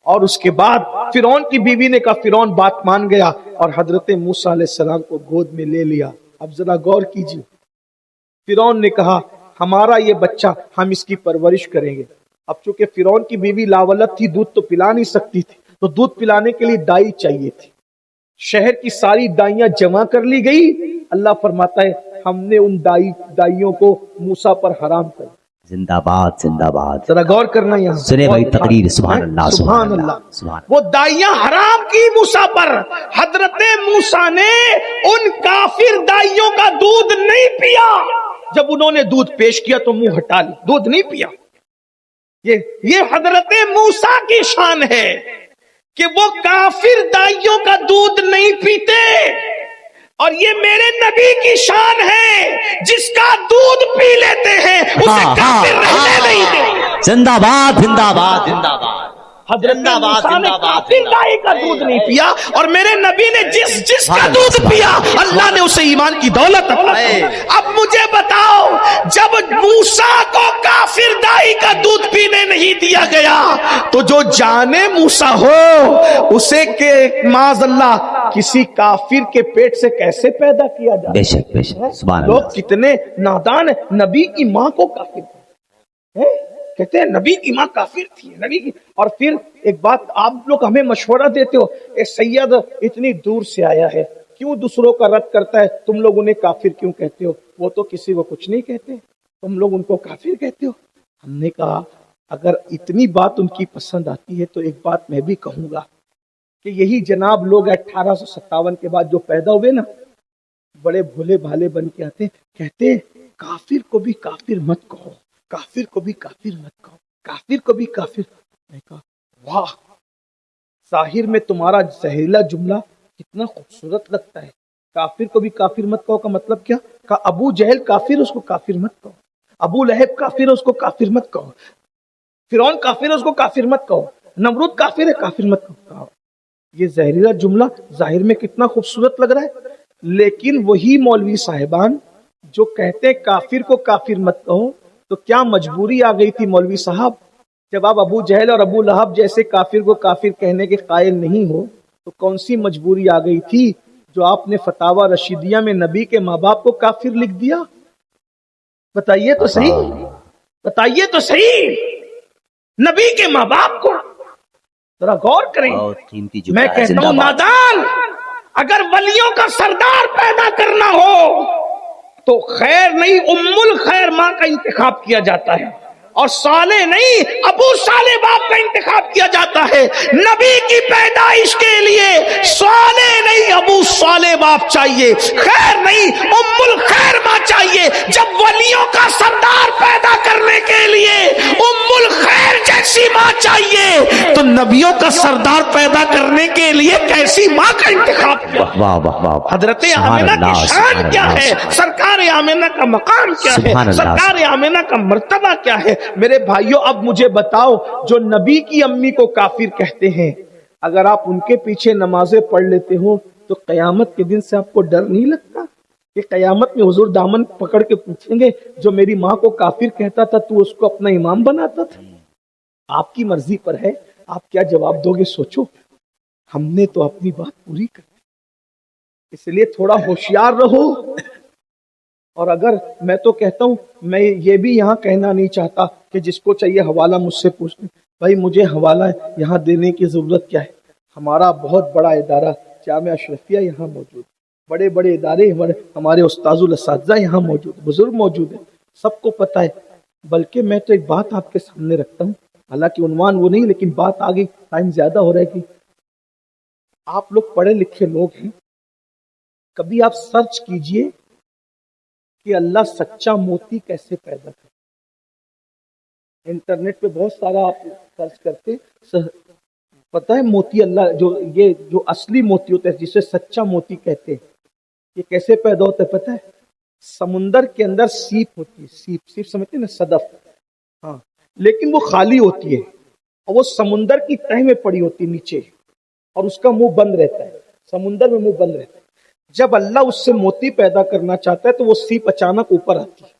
اور اس کے بعد فرعون کی بیوی نے کہا, فرعون بات مان گیا اور حضرت موسیٰ علیہ السلام کو گود میں لے لیا. اب ذرا غور کیجیے, فرعون نے کہا ہمارا یہ بچہ, ہم اس کی پرورش کریں گے. اب چونکہ فرعون کی بیوی لاولد تھی, دودھ تو پلا نہیں سکتی تھی, تو دودھ پلانے کے لیے دائی چاہیے تھی. شہر کی ساری دائیاں جمع کر لی گئی. اللہ فرماتا ہے ہم نے ان دائیوں کو موسیٰ پر حرام کر. زندہ باد زندہ باد. ذرا غور کرنا یہاں. سنے بھائی تقریر. سبحان اللہ سبحان اللہ. سبحان. وہ دائیاں حرام کی موسیٰ پر. حضرت موسیٰ نے ان کافر دائیوں کا دودھ نہیں پیا. جب انہوں نے دودھ پیش کیا تو منہ ہٹا لی, دودھ نہیں پیا. یہ حضرت موسیٰ کی شان ہے کہ وہ کافر دائیوں کا دودھ نہیں پیتے. اور یہ میرے نبی کی شان ہے, جس کا دودھ پی لیتے ہیں اسے کافر رہنے نہیں دیں. زندہ باد زندہ باد زندہ باد. حضرت موسیٰ نے کافر دائی کا دودھ نہیں پیا, اور میرے نبی نے جس کا دودھ پیا اللہ نے اسے ایمان کی دولت عطا کی. اب مجھے بتاؤ, جب موسیٰ کو کافر دائی کا دودھ پینے نہیں دیا گیا تو جو جانے موسیٰ ہو اسے کہ معاذ اللہ کسی کافر کے پیٹ سے کیسے پیدا کیا جائے؟ بے شک بے شک. سبحان لوگ اللہ. کتنے نادان ہیں. نبی کی ماں کو کافر کہتے ہیں, نبی کی ماں کافر تھی نبی کی. اور پھر ایک بات آپ لوگ ہمیں مشورہ دیتے ہو, اے سید اتنی دور سے آیا ہے, کیوں دوسروں کا رد کرتا ہے, تم لوگ انہیں کافر کیوں کہتے ہو؟ وہ تو کسی کو کچھ نہیں کہتے, تم لوگ ان کو کافر کہتے ہو. ہم نے کہا اگر اتنی بات ان کی پسند آتی ہے تو ایک بات میں بھی کہوں گا کہ یہی جناب لوگ 1857 کے بعد جو پیدا ہوئے نا, بڑے بھولے بھالے بن کے آتے, کہتے کافر کو بھی کافر مت کہو, کافر کو بھی کافر مت کہو, کافر کو بھی کافر. میں کہا واہ, ظاہر میں تمہارا زہریلا جملہ کتنا خوبصورت لگتا ہے. کافر کو بھی کافر مت کہو کا مطلب کیا؟ کہا ابو جہل کافر, اس کو کافر مت کہو. ابو لہب کافر, اس کو کافر مت کہو. فرعون کافر, اس کو کافر مت کہو. نمرود کافر ہے, کافر مت کہو. یہ زہریلا جملہ ظاہر میں کتنا خوبصورت لگ رہا ہے, لیکن وہی مولوی صاحبان جو کہتے ہیں کافر کو کافر مت کہو, تو کیا مجبوری آ گئی تھی مولوی صاحب؟ جب آپ ابو جہل اور ابو لہب جیسے کافر کو کافر کہنے کے قائل نہیں ہو تو کون سی مجبوری آ گئی تھی جو آپ نے فتاوی رشیدیہ میں نبی کے ماں باپ کو کافر لکھ دیا؟ بتائیے تو صحیح, بتائیے تو صحیح. نبی کے ماں باپ کو ذرا غور کریں. میں کہتا ہوں نادان, اگر ولیوں کا سردار پیدا کرنا ہو تو خیر نہیں ام الخیر ماں کا انتخاب کیا جاتا ہے, اور صالح نہیں ابو صالح باپ کا انتخاب کیا جاتا ہے. نبی کی پیدائش کے لیے صالح نہیں ابو صالح باپ چاہیے, خیر نہیں ام الخیر ماں چاہیے. جب ولیوں کا سردار پیدا کرنے کے لیے ام الخیر جیسی ماں چاہیے تو نبیوں کا سردار پیدا کرنے کے لیے کیسی ماں کا انتخاب کیا؟ واہ واہ واہ. حضرت آمنہ کی شان کیا ہے, سرکار آمنہ کا مقام کیا ہے, سرکار آمنہ کا مرتبہ کیا ہے. میرے بھائیوں اب مجھے بتاؤ, جو نبی کی امی کو کافر کہتے ہیں, اگر آپ ان کے پیچھے نمازیں پڑھ لیتے ہو تو قیامت کے دن سے آپ کو ڈر نہیں لگتا کہ قیامت میں حضور دامن پکڑ کے پوچھیں گے جو میری ماں کو کافر کہتا تھا تو اس کو اپنا امام بناتا تھا؟ آپ کی مرضی پر ہے, آپ کیا جواب دو گے سوچو. ہم نے تو اپنی بات پوری کر دی, اس لیے تھوڑا ہوشیار رہو. اور اگر میں تو کہتا ہوں, میں یہ بھی یہاں کہنا نہیں چاہتا کہ جس کو چاہیے حوالہ مجھ سے پوچھ لیں, بھائی مجھے حوالہ یہاں دینے کی ضرورت کیا ہے؟ ہمارا بہت بڑا ادارہ جامعہ اشرفیہ یہاں موجود, بڑے بڑے ادارے, ہمارے استاذ الاساتذہ یہاں موجود, بزرگ موجود ہیں, سب کو پتہ ہے. بلکہ میں تو ایک بات آپ کے سامنے رکھتا ہوں, حالانکہ عنوان وہ نہیں, لیکن بات آگے ٹائم زیادہ ہو رہا ہے کہ آپ لوگ پڑھے لکھے لوگ ہیں, کبھی آپ سرچ کیجئے کہ اللہ سچا موتی کیسے پیدا کرے. انٹرنیٹ پہ بہت سارا آپ سرچ کرتے, پتہ ہے موتی اللہ جو اصلی موتی ہوتا ہے جسے سچا موتی کہتے ہیں, یہ کیسے پیدا ہوتا ہے پتہ ہے؟ سمندر کے اندر سیپ ہوتی ہے, سیپ سمجھتے ہیں نا, صدف, ہاں, لیکن وہ خالی ہوتی ہے اور وہ سمندر کی تہ میں پڑی ہوتی ہے نیچے, اور اس کا منہ بند رہتا ہے, سمندر میں منہ بند رہتا ہے. جب اللہ اس سے موتی پیدا کرنا چاہتا ہے تو وہ سیپ اچانک اوپر آتی ہے,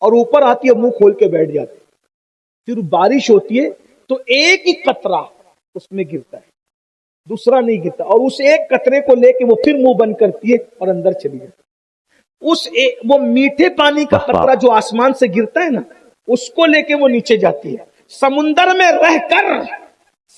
اور اوپر آتی ہے منہ کھول کے بیٹھ جاتی ہے. پھر بارش ہوتی ہے تو ایک ہی قطرہ اس میں گرتا ہے, دوسرا نہیں گرتا, اور اس ایک قطرے کو لے کے وہ پھر منہ بند کرتی ہے اور اندر چلی جاتی ہے. وہ میٹھے پانی کا قطرہ جو آسمان سے گرتا ہے نا, اس کو لے کے وہ نیچے جاتی ہے. سمندر میں رہ کر